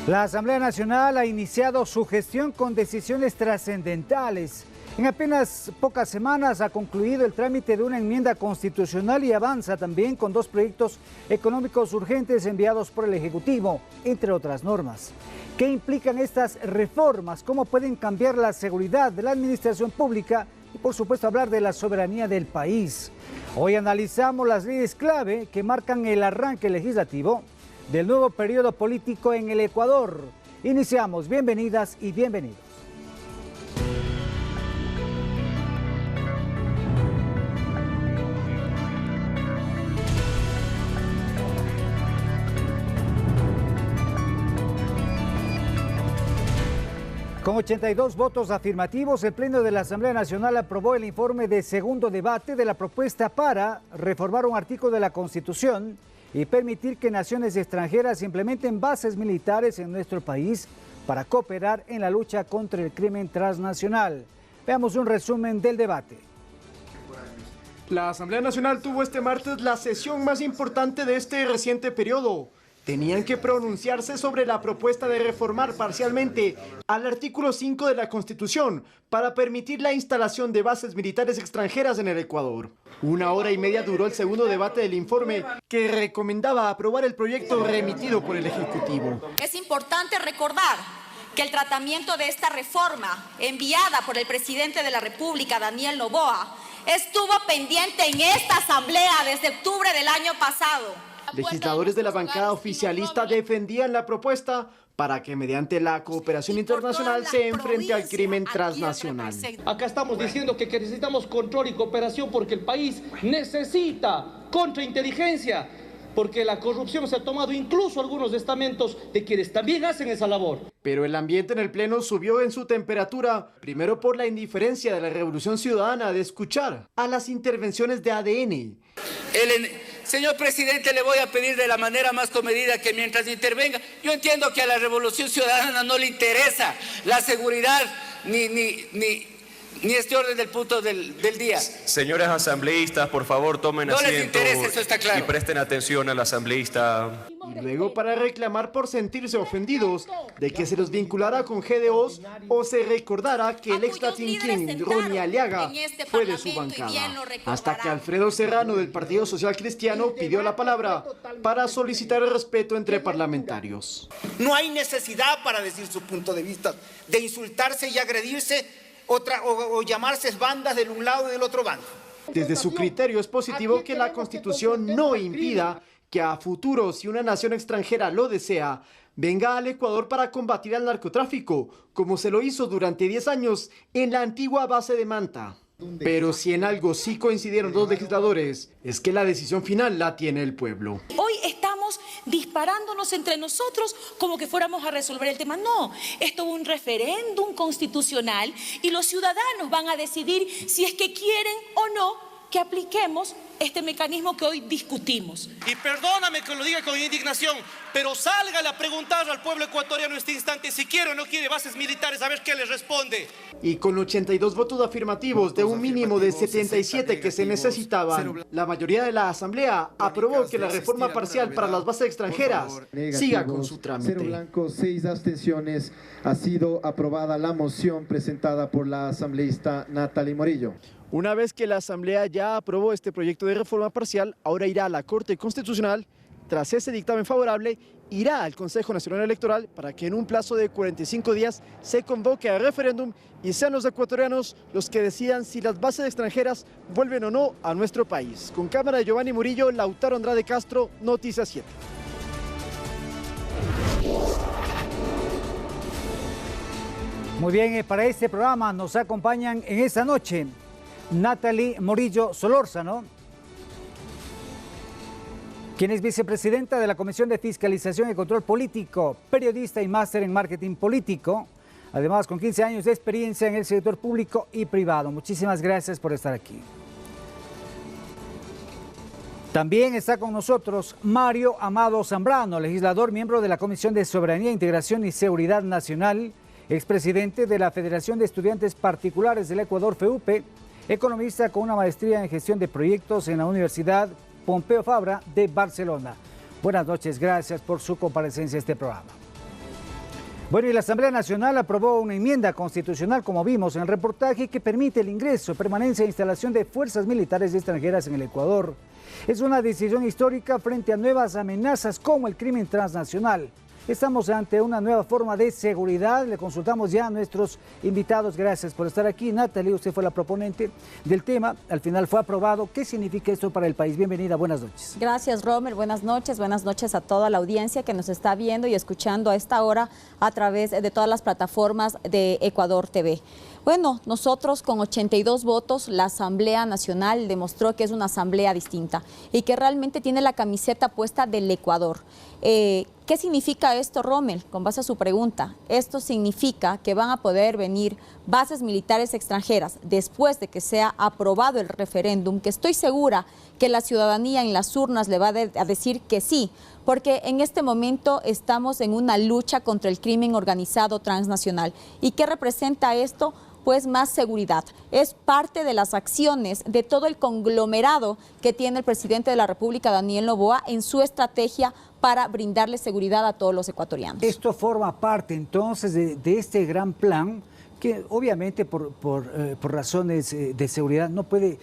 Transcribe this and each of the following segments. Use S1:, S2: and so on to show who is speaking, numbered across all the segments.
S1: La Asamblea Nacional ha iniciado su gestión con decisiones trascendentales. En apenas pocas semanas ha concluido el trámite de una enmienda constitucional y avanza también con 2 proyectos económicos urgentes enviados por el Ejecutivo, entre otras normas. ¿Qué implican estas reformas? ¿Cómo pueden cambiar la seguridad de la administración pública? Y por supuesto hablar de la soberanía del país. Hoy analizamos las leyes clave que marcan el arranque legislativo del nuevo periodo político en el Ecuador. Iniciamos. Bienvenidas y bienvenidos. Con 82 votos afirmativos, el Pleno de la Asamblea Nacional aprobó el informe de segundo debate de la propuesta para reformar un artículo de la Constitución y permitir que naciones extranjeras implementen bases militares en nuestro país para cooperar en la lucha contra el crimen transnacional. Veamos un resumen del debate.
S2: La Asamblea Nacional tuvo este martes la sesión más importante de este reciente periodo. Tenían que pronunciarse sobre la propuesta de reformar parcialmente al artículo 5 de la Constitución para permitir la instalación de bases militares extranjeras en el Ecuador. 1 hora y media duró el segundo debate del informe que recomendaba aprobar el proyecto remitido por el Ejecutivo.
S3: Es importante recordar que el tratamiento de esta reforma enviada por el presidente de la República, Daniel Noboa, estuvo pendiente en esta asamblea desde octubre del año pasado.
S2: Legisladores de la bancada oficialista defendían la propuesta para que mediante la cooperación internacional se enfrente al crimen transnacional.
S4: Acá estamos diciendo que necesitamos control y cooperación porque el país necesita contrainteligencia, porque la corrupción se ha tomado incluso algunos estamentos de quienes también hacen esa labor.
S2: Pero el ambiente en el Pleno subió en su temperatura, primero por la indiferencia de la Revolución Ciudadana de escuchar a las intervenciones de ADN.
S5: Señor presidente, le voy a pedir de la manera más comedida que mientras intervenga, yo entiendo que a la Revolución Ciudadana no le interesa la seguridad ni este orden del punto del día.
S6: Señores asambleístas, por favor, tomen asiento.
S5: No les interesa, eso está claro.
S6: Y presten atención al asambleísta.
S2: Y luego para reclamar por sentirse ofendidos de que se los vinculara con GDOs o se recordara que el ex Latin King, Ronnie Aliaga, fue de su bancada. Hasta que Alfredo Serrano del Partido Social Cristiano pidió la palabra para solicitar el respeto entre parlamentarios.
S7: No hay necesidad para decir su punto de vista, de insultarse y agredirse o llamarse bandas del un lado y del otro bando.
S2: Desde su criterio es positivo que la Constitución no impida que a futuro, si una nación extranjera lo desea, venga al Ecuador para combatir al narcotráfico, como se lo hizo durante 10 años en la antigua base de Manta. Pero si en algo sí coincidieron 2 legisladores, es que la decisión final la tiene el pueblo.
S8: Hoy estamos disparándonos entre nosotros como que fuéramos a resolver el tema. No, esto es un referéndum constitucional y los ciudadanos van a decidir si es que quieren o no que apliquemos este mecanismo que hoy discutimos.
S9: Y perdóname que lo diga con indignación, pero salgan a preguntar al pueblo ecuatoriano en este instante si quiere o no quiere bases militares, a ver qué les responde.
S2: Y con 82 votos afirmativos de un mínimo de 77 que se necesitaban, la mayoría de la Asamblea aprobó que la reforma parcial para las bases extranjeras siga con su trámite.
S10: 0 blancos, 6 abstenciones. Ha sido aprobada la moción presentada por la asambleísta Natalie Morillo.
S2: Una vez que la Asamblea ya aprobó este proyecto de reforma parcial, ahora irá a la Corte Constitucional. Tras ese dictamen favorable, irá al Consejo Nacional Electoral para que en un plazo de 45 días se convoque a referéndum y sean los ecuatorianos los que decidan si las bases extranjeras vuelven o no a nuestro país. Con cámara de Giovanni Murillo, Lautaro Andrade Castro, Noticias 7.
S1: Muy bien, para este programa nos acompañan en esta noche Natalie Morillo Solórzano, quien es vicepresidenta de la Comisión de Fiscalización y Control Político, periodista y máster en marketing político, además con 15 años de experiencia en el sector público y privado. Muchísimas gracias por estar aquí. También está con nosotros Mario Amado Zambrano, legislador, miembro de la Comisión de Soberanía, Integración y Seguridad Nacional, expresidente de la Federación de Estudiantes Particulares del Ecuador, FEUPE, economista con una maestría en gestión de proyectos en la Universidad Pompeu Fabra de Barcelona. Buenas noches, gracias por su comparecencia a este programa. Bueno, y la Asamblea Nacional aprobó una enmienda constitucional, como vimos en el reportaje, que permite el ingreso, permanencia e instalación de fuerzas militares extranjeras en el Ecuador. Es una decisión histórica frente a nuevas amenazas como el crimen transnacional. Estamos ante una nueva forma de seguridad. Le consultamos ya a nuestros invitados. Gracias por estar aquí. Natalie, usted fue la proponente del tema. Al final fue aprobado. ¿Qué significa esto para el país? Bienvenida, buenas noches.
S11: Gracias, Romer. Buenas noches a toda la audiencia que nos está viendo y escuchando a esta hora a través de todas las plataformas de Ecuador TV. Bueno, nosotros con 82 votos, la Asamblea Nacional demostró que es una asamblea distinta y que realmente tiene la camiseta puesta del Ecuador. ¿Qué significa esto, Rommel? Con base a su pregunta, esto significa que van a poder venir bases militares extranjeras después de que sea aprobado el referéndum, que estoy segura que la ciudadanía en las urnas le va a decir que sí, porque en este momento estamos en una lucha contra el crimen organizado transnacional. ¿Y qué representa esto? Pues más seguridad. Es parte de las acciones de todo el conglomerado que tiene el presidente de la República, Daniel Noboa, en su estrategia para brindarle seguridad a todos los ecuatorianos.
S1: Esto forma parte entonces de este gran plan que obviamente por razones de seguridad no puede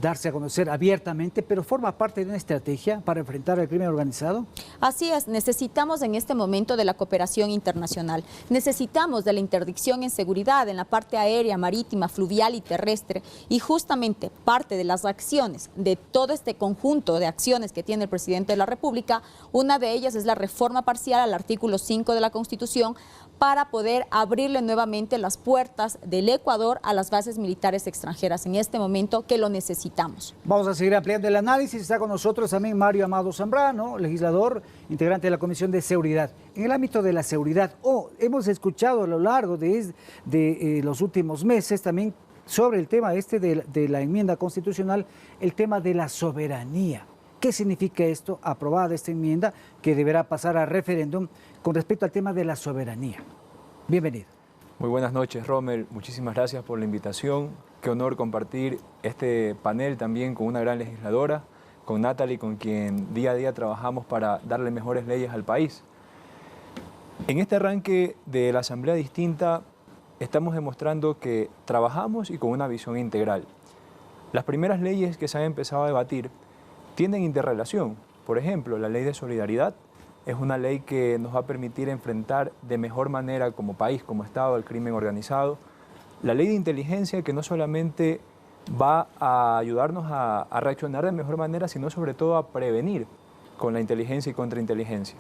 S1: darse a conocer abiertamente, pero forma parte de una estrategia para enfrentar el crimen organizado.
S11: Así es, necesitamos en este momento de la cooperación internacional, necesitamos de la interdicción en seguridad en la parte aérea, marítima, fluvial y terrestre, y justamente parte de las acciones de todo este conjunto de acciones que tiene el presidente de la República, una de ellas es la reforma parcial al artículo 5 de la Constitución, para poder abrirle nuevamente las puertas del Ecuador a las bases militares extranjeras en este momento que lo necesitamos.
S1: Vamos a seguir ampliando el análisis. Está con nosotros también Mario Amado Zambrano, legislador, integrante de la Comisión de Seguridad. En el ámbito de la seguridad, hemos escuchado a lo largo de los últimos meses también sobre el tema de la enmienda constitucional, el tema de la soberanía. ¿Qué significa esto? Aprobada esta enmienda que deberá pasar a referéndum con respecto al tema de la soberanía. Bienvenido.
S12: Muy buenas noches, Rommel. Muchísimas gracias por la invitación. Qué honor compartir este panel también con una gran legisladora, con Natalie, con quien día a día trabajamos para darle mejores leyes al país. En este arranque de la Asamblea Distinta estamos demostrando que trabajamos y con una visión integral. Las primeras leyes que se han empezado a debatir tienen interrelación. Por ejemplo, la ley de solidaridad es una ley que nos va a permitir enfrentar de mejor manera como país, como Estado, el crimen organizado. La ley de inteligencia que no solamente va a ayudarnos a reaccionar de mejor manera, sino sobre todo a prevenir con la inteligencia y contrainteligencia.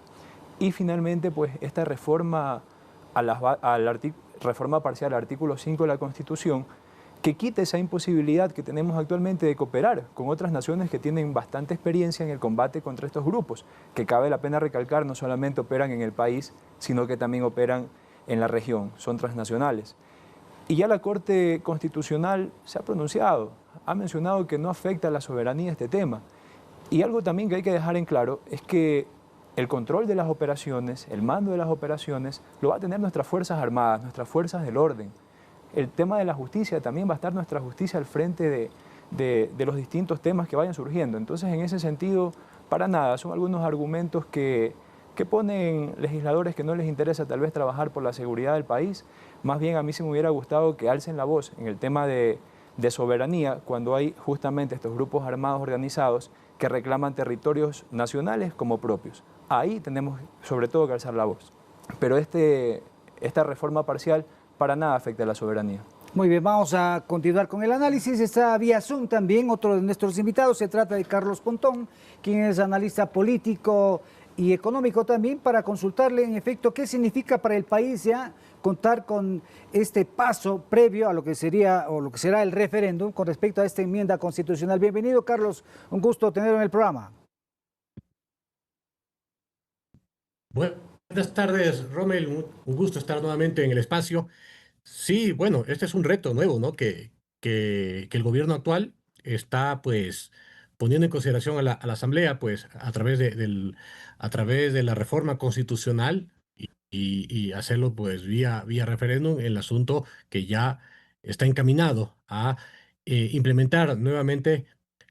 S12: Y finalmente, pues esta reforma, reforma parcial al artículo 5 de la Constitución, que quite esa imposibilidad que tenemos actualmente de cooperar con otras naciones que tienen bastante experiencia en el combate contra estos grupos, que cabe la pena recalcar, no solamente operan en el país, sino que también operan en la región, son transnacionales. Y ya la Corte Constitucional se ha pronunciado, ha mencionado que no afecta a la soberanía este tema. Y algo también que hay que dejar en claro es que el control de las operaciones, el mando de las operaciones, lo va a tener nuestras Fuerzas Armadas, nuestras fuerzas del orden. El tema de la justicia, también va a estar nuestra justicia al frente de los distintos temas que vayan surgiendo. Entonces, en ese sentido, para nada, son algunos argumentos que ponen legisladores que no les interesa tal vez trabajar por la seguridad del país. Más bien a mí sí me hubiera gustado que alcen la voz en el tema de soberanía cuando hay justamente estos grupos armados organizados que reclaman territorios nacionales como propios. Ahí tenemos sobre todo que alzar la voz. Pero esta reforma parcial para nada afecta a la soberanía.
S1: Muy bien, vamos a continuar con el análisis. Está vía Zoom también otro de nuestros invitados. Se trata de Carlos Pontón, quien es analista político y económico también, para consultarle en efecto qué significa para el país ya contar con este paso previo a lo que sería o lo que será el referéndum con respecto a esta enmienda constitucional. Bienvenido, Carlos. Un gusto tenerlo en el programa.
S13: Buenas tardes, Rommel. Un gusto estar nuevamente en el espacio. Sí, bueno, este es un reto nuevo, ¿no? Que el gobierno actual está, pues, poniendo en consideración a la Asamblea, pues, a través de la reforma constitucional y hacerlo, pues, vía referéndum, el asunto que ya está encaminado a implementar nuevamente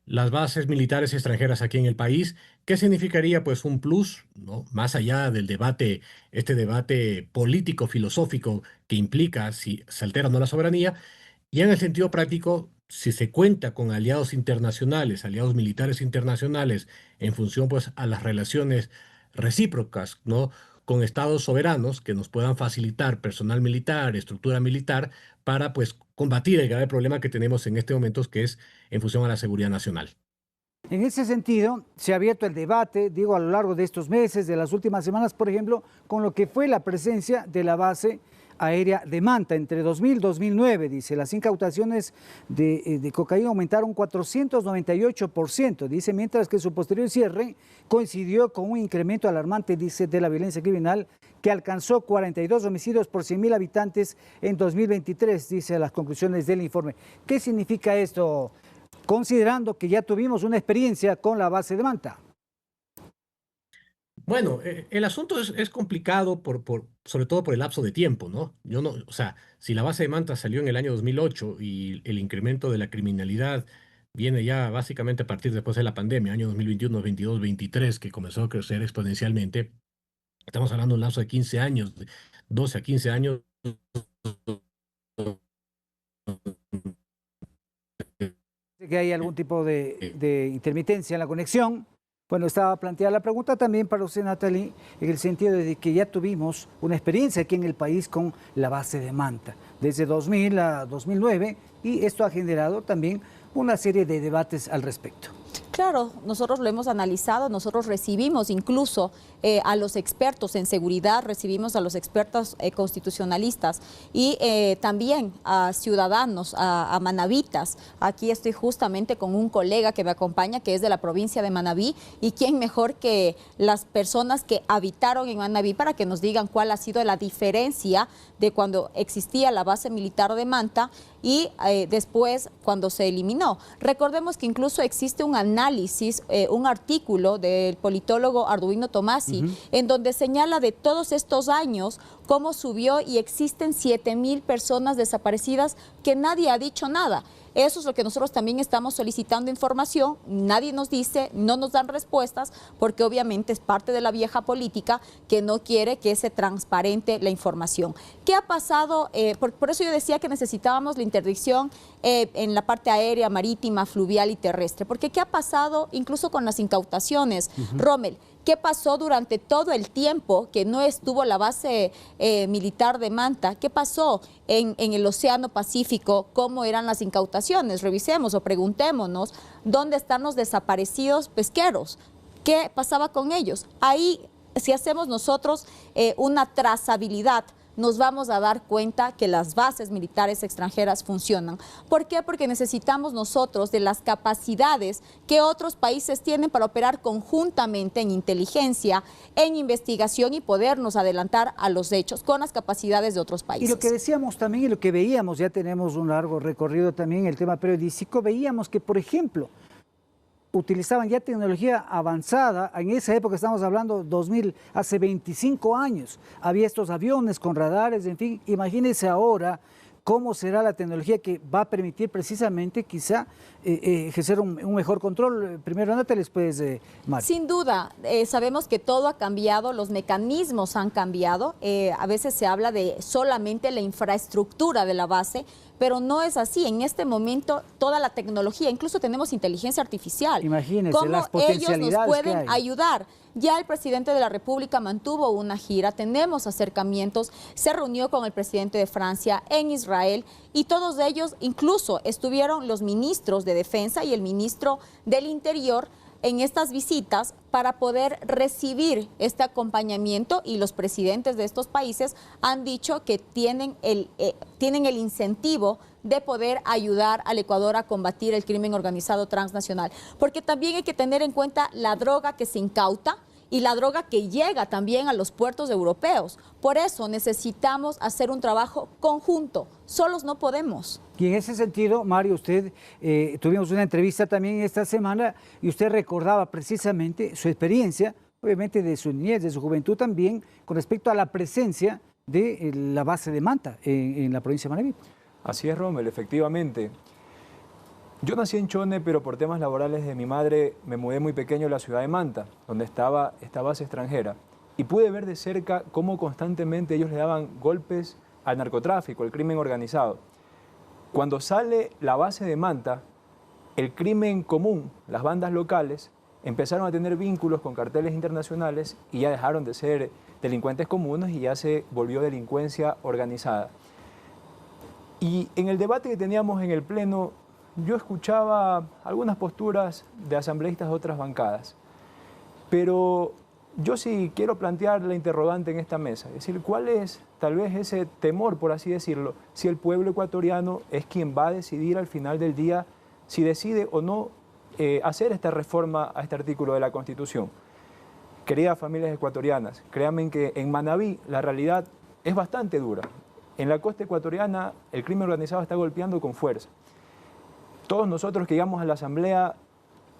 S13: las bases militares extranjeras aquí en el país, ¿Qué significaría? Pues un plus, ¿no? Más allá del debate, este debate político-filosófico que implica si se altera o no la soberanía, y en el sentido práctico, si se cuenta con aliados internacionales, aliados militares internacionales, en función pues a las relaciones recíprocas, ¿no? Con estados soberanos que nos puedan facilitar personal militar, estructura militar, para pues combatir el grave problema que tenemos en este momento, que es en función a la seguridad nacional.
S1: En ese sentido, se ha abierto el debate, digo, a lo largo de estos meses, de las últimas semanas, por ejemplo, con lo que fue la presencia de la base aérea de Manta entre 2000 y 2009, dice, las incautaciones de cocaína aumentaron 498%, dice, mientras que su posterior cierre coincidió con un incremento alarmante, dice, de la violencia criminal que alcanzó 42 homicidios por 100.000 habitantes en 2023, dice las conclusiones del informe. ¿Qué significa esto, considerando que ya tuvimos una experiencia con la base de Manta?
S13: Bueno, el asunto es complicado sobre todo por el lapso de tiempo, ¿no? O sea, si la base de Manta salió en el año 2008 y el incremento de la criminalidad viene ya básicamente a partir después de la pandemia, año 2021, 22, 23, que comenzó a crecer exponencialmente, estamos hablando de un lapso de 15 años, de 12 a 15 años.
S1: Que hay algún tipo de intermitencia en la conexión. Bueno, estaba planteada la pregunta también para usted, Nathalie, en el sentido de que ya tuvimos una experiencia aquí en el país con la base de Manta, desde 2000 a 2009, y esto ha generado también una serie de debates al respecto.
S11: Claro, nosotros lo hemos analizado, nosotros recibimos incluso a los expertos en seguridad, recibimos a los expertos constitucionalistas y también a ciudadanos, a manavitas. Aquí estoy justamente con un colega que me acompaña, que es de la provincia de Manabí, y quién mejor que las personas que habitaron en Manabí para que nos digan cuál ha sido la diferencia de cuando existía la base militar de Manta y después cuando se eliminó. Recordemos que incluso existe un análisis, un artículo del politólogo Arduino Tomasi, en donde señala de todos estos años cómo subió y existen 7.000 personas desaparecidas que nadie ha dicho nada. Eso es lo que nosotros también estamos solicitando información, nadie nos dice, no nos dan respuestas, porque obviamente es parte de la vieja política que no quiere que se transparente la información. ¿Qué ha pasado? Por eso yo decía que necesitábamos la interdicción en la parte aérea, marítima, fluvial y terrestre, porque ¿qué ha pasado incluso con las incautaciones? Rommel, ¿qué pasó durante todo el tiempo que no estuvo la base militar de Manta? ¿Qué pasó en el Océano Pacífico? ¿Cómo eran las incautaciones? Revisemos o preguntémonos dónde están los desaparecidos pesqueros. ¿Qué pasaba con ellos? Ahí, si hacemos nosotros una trazabilidad, nos vamos a dar cuenta que las bases militares extranjeras funcionan. ¿Por qué? Porque necesitamos nosotros de las capacidades que otros países tienen para operar conjuntamente en inteligencia, en investigación y podernos adelantar a los hechos con las capacidades de otros países.
S1: Y lo que decíamos también y lo que veíamos, ya tenemos un largo recorrido también en el tema periodístico, veíamos que, por ejemplo, utilizaban ya tecnología avanzada. En esa época estamos hablando 2000, hace 25 años. Había estos aviones con radares, en fin. Imagínense ahora cómo será la tecnología que va a permitir precisamente quizá ejercer un mejor control. Primero Natalia, después Mario.
S11: Sin duda, sabemos que todo ha cambiado, los mecanismos han cambiado. A veces se habla de solamente la infraestructura de la base, pero no es así. En este momento, toda la tecnología, incluso tenemos inteligencia artificial.
S1: Imagínense las potencialidades
S11: ellos nos pueden ayudar. Ya el presidente de la República mantuvo una gira, tenemos acercamientos, se reunió con el presidente de Francia en Israel y todos ellos, incluso estuvieron los ministros de Defensa y el ministro del Interior en estas visitas para poder recibir este acompañamiento, y los presidentes de estos países han dicho que tienen el incentivo de poder ayudar al Ecuador a combatir el crimen organizado transnacional. Porque también hay que tener en cuenta la droga que se incauta y la droga que llega también a los puertos europeos. Por eso necesitamos hacer un trabajo conjunto, solos no podemos.
S1: Y en ese sentido, Mario, usted, tuvimos una entrevista también esta semana y usted recordaba precisamente su experiencia, obviamente de su niñez, de su juventud también, con respecto a la presencia de la base de Manta en la provincia de Manabí.
S12: Así es, Rommel, efectivamente. Yo nací en Chone, pero por temas laborales de mi madre me mudé muy pequeño a la ciudad de Manta, donde estaba esta base extranjera. Y pude ver de cerca cómo constantemente ellos le daban golpes al narcotráfico, al crimen organizado. Cuando sale la base de Manta, el crimen común, las bandas locales, empezaron a tener vínculos con carteles internacionales y ya dejaron de ser delincuentes comunes y ya se volvió delincuencia organizada. Y en el debate que teníamos en el Pleno, yo escuchaba algunas posturas de asambleístas de otras bancadas, pero yo sí quiero plantear la interrogante en esta mesa, es decir, ¿cuál es tal vez ese temor, por así decirlo, si el pueblo ecuatoriano es quien va a decidir al final del día si decide o no hacer esta reforma a este artículo de la Constitución? Queridas familias ecuatorianas, créanme que en Manabí la realidad es bastante dura. En la costa ecuatoriana el crimen organizado está golpeando con fuerza. Todos nosotros que llegamos a la asamblea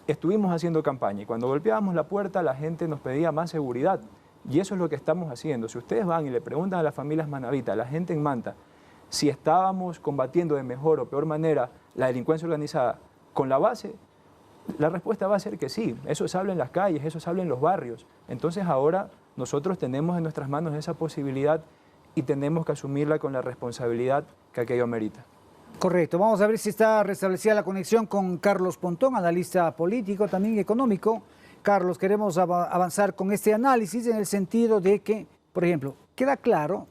S12: estuvimos haciendo campaña y cuando golpeábamos la puerta la gente nos pedía más seguridad y eso es lo que estamos haciendo. Si ustedes van y le preguntan a las familias manavitas, a la gente en Manta, si estábamos combatiendo de mejor o peor manera la delincuencia organizada con la base, la respuesta va a ser que sí. Eso se habla en las calles, eso se habla en los barrios. Entonces ahora nosotros tenemos en nuestras manos esa posibilidad y tenemos que asumirla con la responsabilidad que aquello amerita.
S1: Correcto. Vamos a ver si está restablecida la conexión con Carlos Pontón, analista político, también económico. Carlos, queremos avanzar con este análisis en el sentido de que, por ejemplo, queda claro,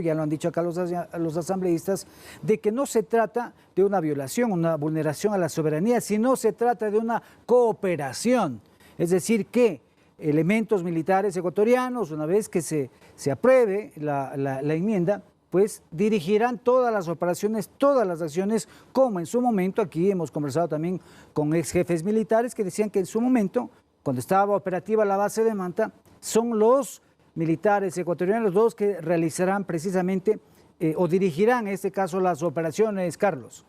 S1: ya lo han dicho acá los asambleístas, de que no se trata de una violación, una vulneración a la soberanía, sino se trata de una cooperación. Es decir, que elementos militares ecuatorianos, una vez que se apruebe la enmienda, pues dirigirán todas las operaciones, todas las acciones, como en su momento, aquí hemos conversado también con ex jefes militares que decían que en su momento, cuando estaba operativa la base de Manta, son los militares ecuatorianos los que realizarán precisamente o dirigirán en este caso las operaciones, Carlos.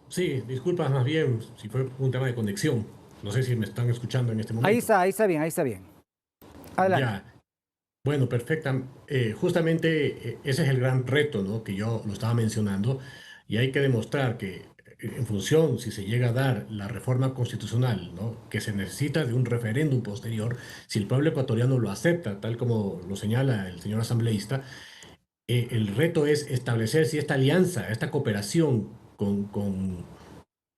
S13: Sí, disculpas más bien si fue un tema de conexión. No sé si me están escuchando en este momento.
S1: Ahí está bien. Adelante.
S13: Ya. Bueno, perfecta. Justamente ese es el gran reto, ¿no?, que yo lo estaba mencionando, y hay que demostrar que en función, si se llega a dar la reforma constitucional, ¿no?, que se necesita de un referéndum posterior, si el pueblo ecuatoriano lo acepta, tal como lo señala el señor asambleísta, el reto es establecer si esta alianza, esta cooperación con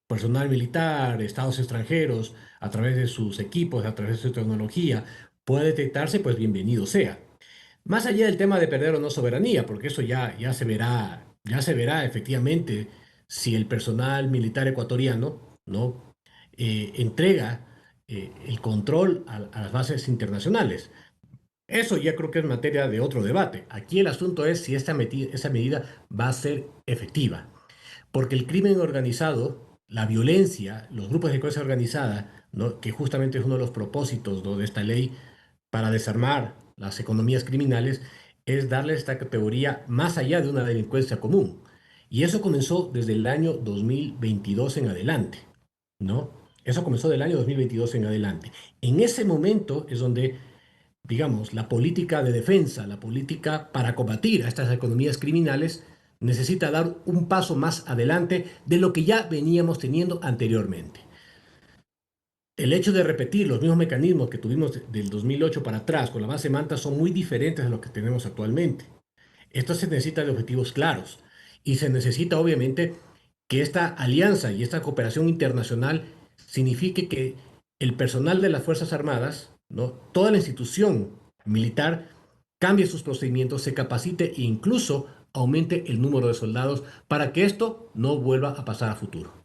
S13: personal militar, estados extranjeros, a través de sus equipos, a través de su tecnología, puede detectarse, pues bienvenido sea. Más allá del tema de perder o no soberanía, porque eso ya se verá efectivamente si el personal militar ecuatoriano, ¿no?, entrega el control a las bases internacionales. Eso ya creo que es materia de otro debate. Aquí el asunto es si esa medida va a ser efectiva. Porque el crimen organizado, la violencia, los grupos de delincuencia organizada, ¿no?, que justamente es uno de los propósitos, ¿no?, de esta ley para desarmar las economías criminales, es darle esta categoría más allá de una delincuencia común. Y eso comenzó desde el año 2022 en adelante, ¿no? Eso comenzó del año 2022 en adelante. En ese momento es donde, digamos, la política de defensa, la política para combatir a estas economías criminales, necesita dar un paso más adelante de lo que ya veníamos teniendo anteriormente. El hecho de repetir los mismos mecanismos que tuvimos del 2008 para atrás con la base Manta son muy diferentes a los que tenemos actualmente. Esto se necesita de objetivos claros y se necesita obviamente que esta alianza y esta cooperación internacional signifique que el personal de las Fuerzas Armadas, ¿no?, toda la institución militar, cambie sus procedimientos, se capacite e incluso aumente el número de soldados para que esto no vuelva a pasar a futuro.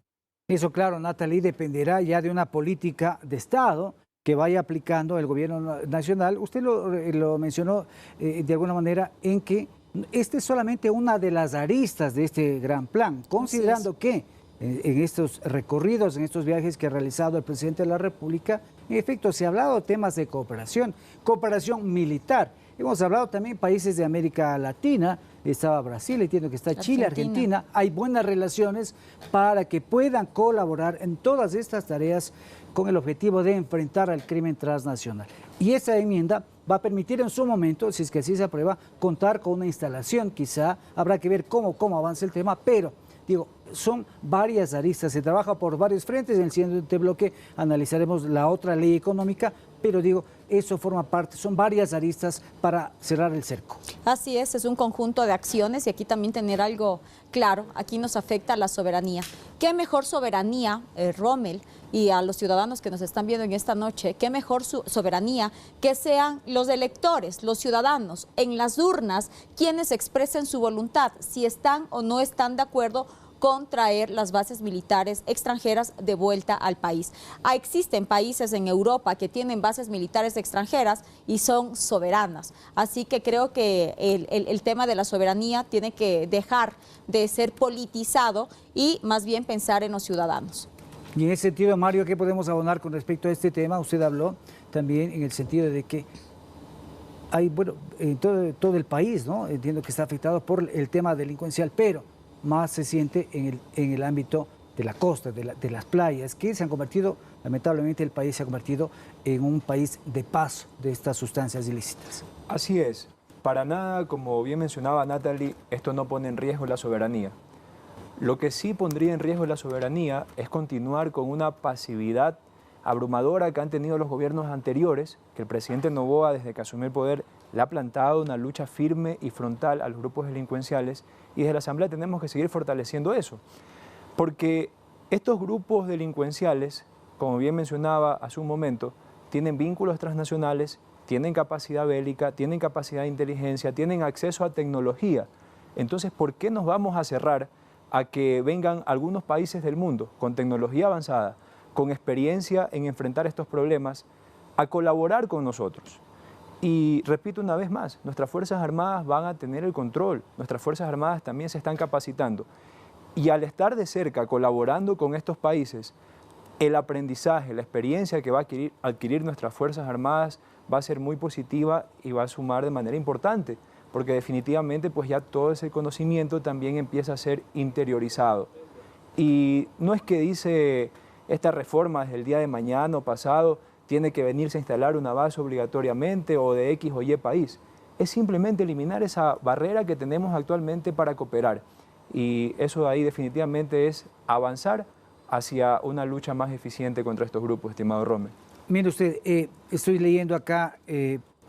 S1: Eso, claro, Natalie, dependerá ya de una política de Estado que vaya aplicando el gobierno nacional. Usted lo mencionó de alguna manera en que esta es solamente una de las aristas de este gran plan, considerando que en estos recorridos, en estos viajes que ha realizado el presidente de la República, en efecto se ha hablado de temas de cooperación militar. Hemos hablado también de países de América Latina, estaba Brasil, entiendo que está Chile, Argentina. Hay buenas relaciones para que puedan colaborar en todas estas tareas con el objetivo de enfrentar al crimen transnacional. Y esa enmienda va a permitir en su momento, si es que así se aprueba, contar con una instalación. Quizá habrá que ver cómo avanza el tema, pero Digo, son varias aristas, se trabaja por varios frentes. En el siguiente bloque analizaremos la otra ley económica, pero digo, eso forma parte, son varias aristas para cerrar el cerco.
S11: Así es un conjunto de acciones y aquí también tener algo claro, aquí nos afecta la soberanía. ¿Qué mejor soberanía, Rommel, y a los ciudadanos que nos están viendo en esta noche, qué mejor soberanía que sean los electores, los ciudadanos, en las urnas, quienes expresen su voluntad, si están o no están de acuerdo con traer las bases militares extranjeras de vuelta al país. Existen países en Europa que tienen bases militares extranjeras y son soberanas. Así que creo que el tema de la soberanía tiene que dejar de ser politizado y más bien pensar en los ciudadanos.
S1: Y en ese sentido, Mario, ¿qué podemos abonar con respecto a este tema? Usted habló también en el sentido de que hay, bueno, en todo el país, ¿no? Entiendo que está afectado por el tema delincuencial, pero más se siente en el ámbito de la costa, de las playas, que se han convertido, lamentablemente el país se ha convertido en un país de paso de estas sustancias ilícitas.
S12: Así es. Para nada, como bien mencionaba Natalie, esto no pone en riesgo la soberanía. Lo que sí pondría en riesgo la soberanía es continuar con una pasividad abrumadora que han tenido los gobiernos anteriores, que el presidente Noboa, desde que asumió el poder, le ha plantado una lucha firme y frontal a los grupos delincuenciales, y desde la Asamblea tenemos que seguir fortaleciendo eso. Porque estos grupos delincuenciales, como bien mencionaba hace un momento, tienen vínculos transnacionales, tienen capacidad bélica, tienen capacidad de inteligencia, tienen acceso a tecnología. Entonces, ¿por qué nos vamos a cerrar a que vengan algunos países del mundo con tecnología avanzada, con experiencia en enfrentar estos problemas, a colaborar con nosotros? Y repito una vez más, nuestras Fuerzas Armadas van a tener el control, nuestras Fuerzas Armadas también se están capacitando. Y al estar de cerca colaborando con estos países, el aprendizaje, la experiencia que va a adquirir nuestras Fuerzas Armadas va a ser muy positiva y va a sumar de manera importante, porque definitivamente pues ya todo ese conocimiento también empieza a ser interiorizado. Y no es que dice esta reforma desde el día de mañana o pasado tiene que venirse a instalar una base obligatoriamente o de X o Y país. Es simplemente eliminar esa barrera que tenemos actualmente para cooperar. Y eso ahí definitivamente es avanzar hacia una lucha más eficiente contra estos grupos, estimado Rommel.
S1: Mire usted, estoy leyendo acá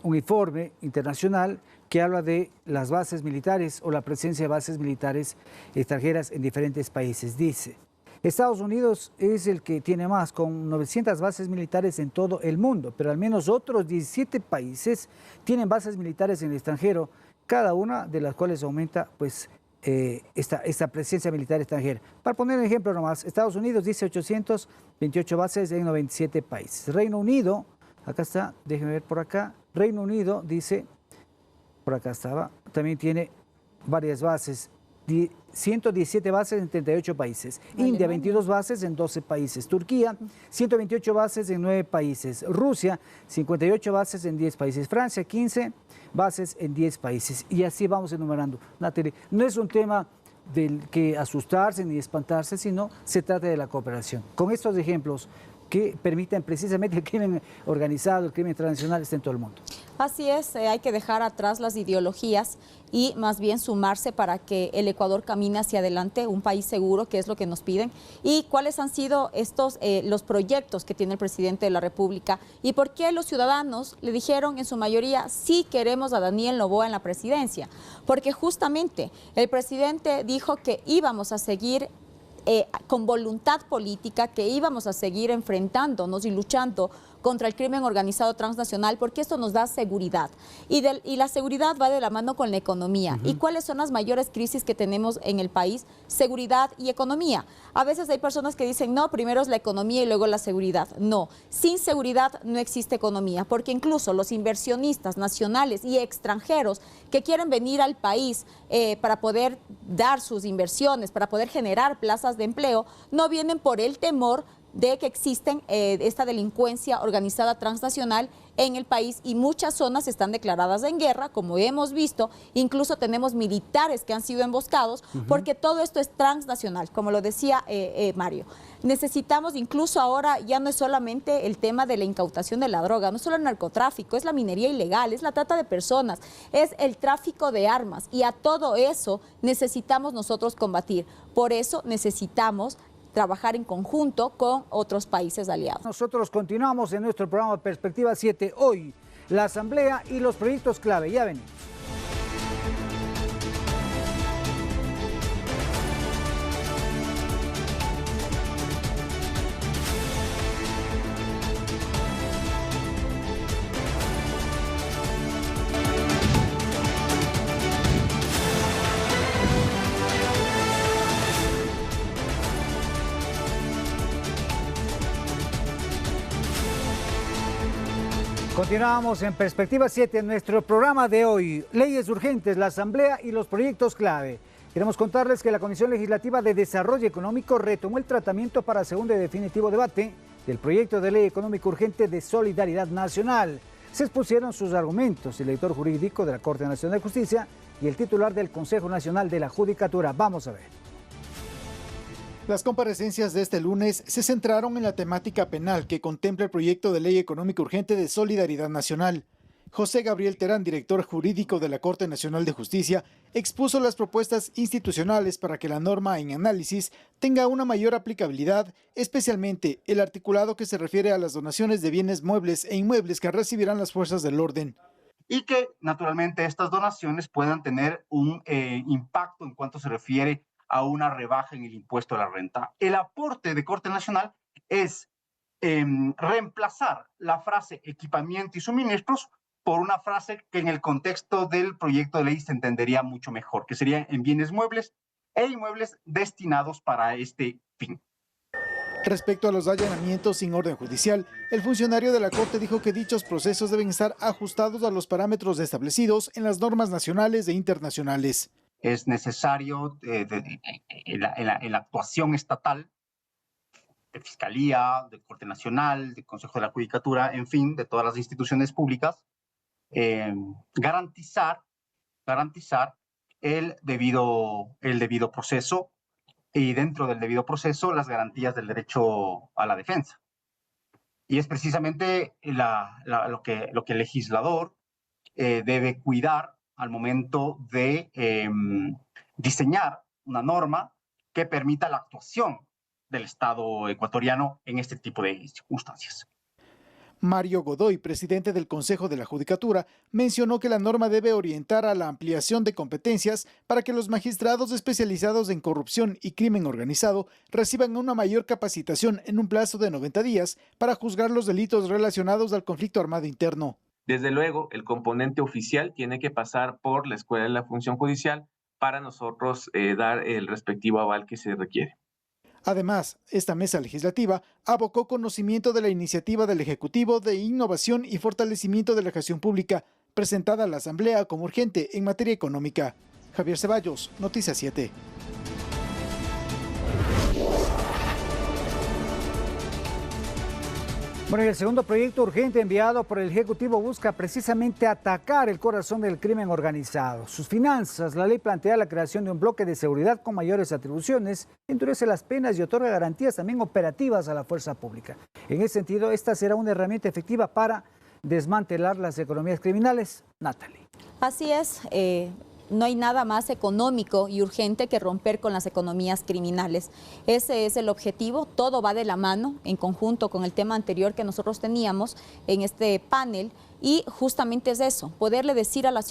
S1: un informe internacional que habla de las bases militares o la presencia de bases militares extranjeras en diferentes países. Dice, Estados Unidos es el que tiene más, con 900 bases militares en todo el mundo, pero al menos otros 17 países tienen bases militares en el extranjero, cada una de las cuales aumenta pues, esta presencia militar extranjera. Para poner un ejemplo nomás, Estados Unidos dice 828 bases en 97 países. Reino Unido, acá está, déjenme ver por acá, Reino Unido dice, por acá estaba, también tiene varias bases, 117 bases en 38 países, India 22 bases en 12 países, Turquía 128 bases en 9 países, Rusia 58 bases en 10 países, Francia 15 bases en 10 países y así vamos enumerando. Natalie, no es un tema del que asustarse ni espantarse, sino se trata de la cooperación. Con estos ejemplos que permiten precisamente el crimen organizado, el crimen transnacional esté en todo el mundo.
S11: Así es, hay que dejar atrás las ideologías y más bien sumarse para que el Ecuador camine hacia adelante, un país seguro, que es lo que nos piden. ¿Y cuáles han sido estos los proyectos que tiene el presidente de la República? ¿Y por qué los ciudadanos le dijeron en su mayoría sí queremos a Daniel Noboa en la presidencia? Porque justamente el presidente dijo que íbamos a seguir con voluntad política, que íbamos a seguir enfrentándonos y luchando contra el crimen organizado transnacional, porque esto nos da seguridad. Y la seguridad va de la mano con la economía. ¿Y cuáles son las mayores crisis que tenemos en el país? Seguridad y economía. A veces hay personas que dicen, no, primero es la economía y luego la seguridad. No, sin seguridad no existe economía, porque incluso los inversionistas nacionales y extranjeros que quieren venir al país para poder dar sus inversiones, para poder generar plazas de empleo, no vienen por el temor de que existen esta delincuencia organizada transnacional en el país y muchas zonas están declaradas en guerra, como hemos visto, incluso tenemos militares que han sido emboscados porque todo esto es transnacional, como lo decía Mario. Necesitamos, incluso ahora ya no es solamente el tema de la incautación de la droga, no es solo el narcotráfico, es la minería ilegal, es la trata de personas, es el tráfico de armas y a todo eso necesitamos nosotros combatir. Por eso necesitamos trabajar en conjunto con otros países aliados.
S1: Nosotros continuamos en nuestro programa Perspectiva 7. Hoy, la Asamblea y los proyectos clave. Ya venimos. Continuamos en Perspectiva 7 en nuestro programa de hoy. Leyes urgentes, la Asamblea y los proyectos clave. Queremos contarles que la Comisión Legislativa de Desarrollo Económico retomó el tratamiento para segundo y definitivo debate del proyecto de ley económico urgente de Solidaridad Nacional. Se expusieron sus argumentos el editor jurídico de la Corte Nacional de Justicia y el titular del Consejo Nacional de la Judicatura. Vamos a ver.
S14: Las comparecencias de este lunes se centraron en la temática penal que contempla el proyecto de ley económico urgente de Solidaridad Nacional. José Gabriel Terán, director jurídico de la Corte Nacional de Justicia, expuso las propuestas institucionales para que la norma en análisis tenga una mayor aplicabilidad, especialmente el articulado que se refiere a las donaciones de bienes muebles e inmuebles que recibirán las fuerzas del orden.
S15: Y que, naturalmente, estas donaciones puedan tener un impacto en cuanto se refiere a una rebaja en el impuesto a la renta. El aporte de Corte Nacional es reemplazar la frase equipamiento y suministros por una frase que en el contexto del proyecto de ley se entendería mucho mejor, que sería en bienes muebles e inmuebles destinados para este fin.
S14: Respecto a los allanamientos sin orden judicial, el funcionario de la Corte dijo que dichos procesos deben estar ajustados a los parámetros establecidos en las normas nacionales e internacionales.
S15: Es necesario en la actuación estatal, de Fiscalía, de Corte Nacional, del Consejo de la Judicatura, en fin, de todas las instituciones públicas, garantizar el debido proceso y dentro del debido proceso las garantías del derecho a la defensa. Y es precisamente lo que el legislador debe cuidar al momento de diseñar una norma que permita la actuación del Estado ecuatoriano en este tipo de circunstancias.
S14: Mario Godoy, presidente del Consejo de la Judicatura, mencionó que la norma debe orientar a la ampliación de competencias para que los magistrados especializados en corrupción y crimen organizado reciban una mayor capacitación en un plazo de 90 días para juzgar los delitos relacionados al conflicto armado interno.
S16: Desde luego, el componente oficial tiene que pasar por la Escuela de la Función Judicial para nosotros dar el respectivo aval que se requiere.
S14: Además, esta mesa legislativa abocó conocimiento de la iniciativa del Ejecutivo de Innovación y Fortalecimiento de la Gestión Pública, presentada a la Asamblea como urgente en materia económica. Javier Ceballos, Noticias 7.
S1: Bueno, y el segundo proyecto urgente enviado por el Ejecutivo busca precisamente atacar el corazón del crimen organizado. Sus finanzas, la ley plantea la creación de un bloque de seguridad con mayores atribuciones, endurece las penas y otorga garantías también operativas a la fuerza pública. En ese sentido, esta será una herramienta efectiva para desmantelar las economías criminales. Natalie.
S11: Así es. No hay nada más económico y urgente que romper con las economías criminales. Ese es el objetivo, todo va de la mano en conjunto con el tema anterior que nosotros teníamos en este panel. Y justamente es eso, poderle decir a la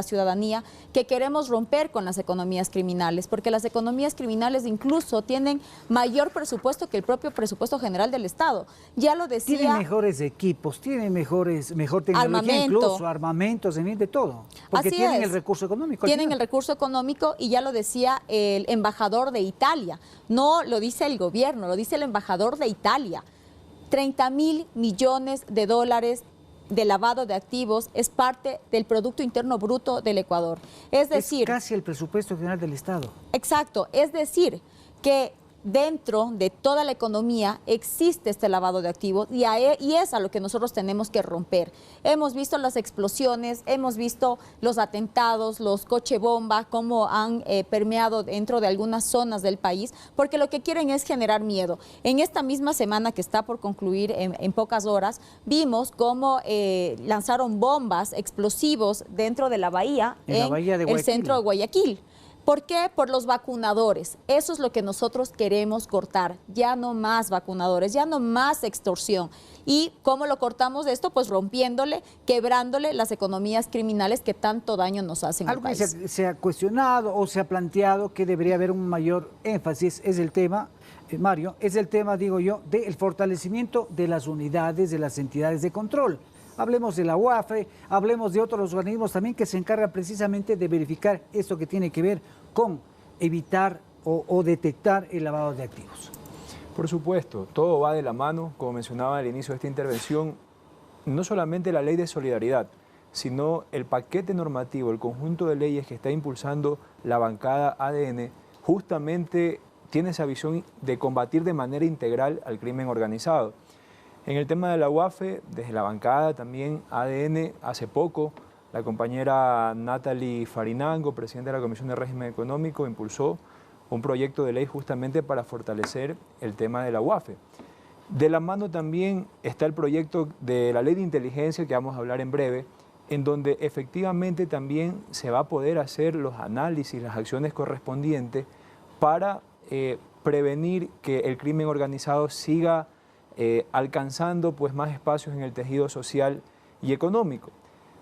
S11: ciudadanía que queremos romper con las economías criminales, porque las economías criminales incluso tienen mayor presupuesto que el propio presupuesto general del Estado. Ya lo decía.
S1: Tienen mejores equipos, tienen mejor tecnología, incluso armamentos, en fin, de todo. Porque
S11: Así
S1: tienen
S11: es.
S1: el recurso económico.
S11: Tienen el recurso económico y ya lo decía el embajador de Italia. No lo dice el gobierno, lo dice el embajador de Italia. 30.000 millones de dólares de lavado de activos es parte del Producto Interno Bruto del Ecuador. Es decir,
S1: casi el presupuesto general del Estado.
S11: Exacto, es decir, que dentro de toda la economía existe este lavado de activos y es a lo que nosotros tenemos que romper. Hemos visto las explosiones, hemos visto los atentados, los coche bomba, cómo han permeado dentro de algunas zonas del país, porque lo que quieren es generar miedo. En esta misma semana que está por concluir en pocas horas, vimos cómo lanzaron bombas, explosivos dentro de la bahía, en el centro de Guayaquil. ¿Por qué? Por los vacunadores. Eso es lo que nosotros queremos cortar. Ya no más vacunadores, ya no más extorsión. ¿Y cómo lo cortamos esto? Pues rompiéndole, quebrándole las economías criminales que tanto daño nos hacen al país.
S1: Algo que se ha cuestionado o se ha planteado que debería haber un mayor énfasis es el tema, Mario, es el tema, digo yo, del fortalecimiento de las unidades, de las entidades de control. Hablemos de la UAFE, hablemos de otros organismos también que se encargan precisamente de verificar esto que tiene que ver con evitar o detectar el lavado de activos.
S12: Por supuesto, todo va de la mano, como mencionaba al inicio de esta intervención, no solamente la ley de solidaridad, sino el paquete normativo, el conjunto de leyes que está impulsando la bancada ADN, justamente tiene esa visión de combatir de manera integral al crimen organizado. En el tema de la UAFE, desde la bancada también ADN, hace poco, la compañera Natalie Farinango, presidenta de la Comisión de Régimen Económico, impulsó un proyecto de ley justamente para fortalecer el tema de la UAFE. De la mano también está el proyecto de la ley de inteligencia que vamos a hablar en breve, en donde efectivamente también se va a poder hacer los análisis, las acciones correspondientes para prevenir que el crimen organizado siga alcanzando pues más espacios en el tejido social y económico.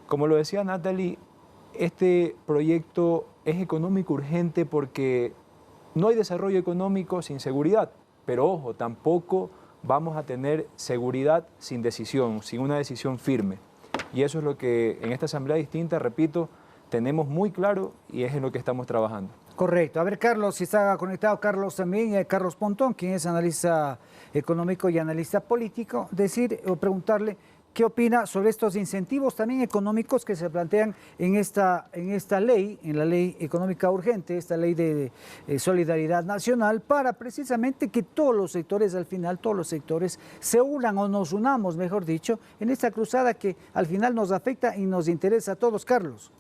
S12: Como lo decía Natalie, este proyecto es económico urgente porque no hay desarrollo económico sin seguridad, pero ojo, tampoco vamos a tener seguridad sin decisión, sin una decisión firme. Y eso es lo que en esta asamblea distinta, repito, tenemos muy claro y es en lo que estamos trabajando.
S1: Correcto. A ver, Carlos, si está conectado, Carlos también, Carlos Pontón, quien es analista económico y analista político, decir o preguntarle qué opina sobre estos incentivos también económicos que se plantean en esta ley, en la ley económica urgente, esta ley de solidaridad nacional, para precisamente que todos los sectores, al final, todos los sectores se unan o nos unamos, mejor dicho, en esta cruzada que al final nos afecta y nos interesa a todos, Carlos.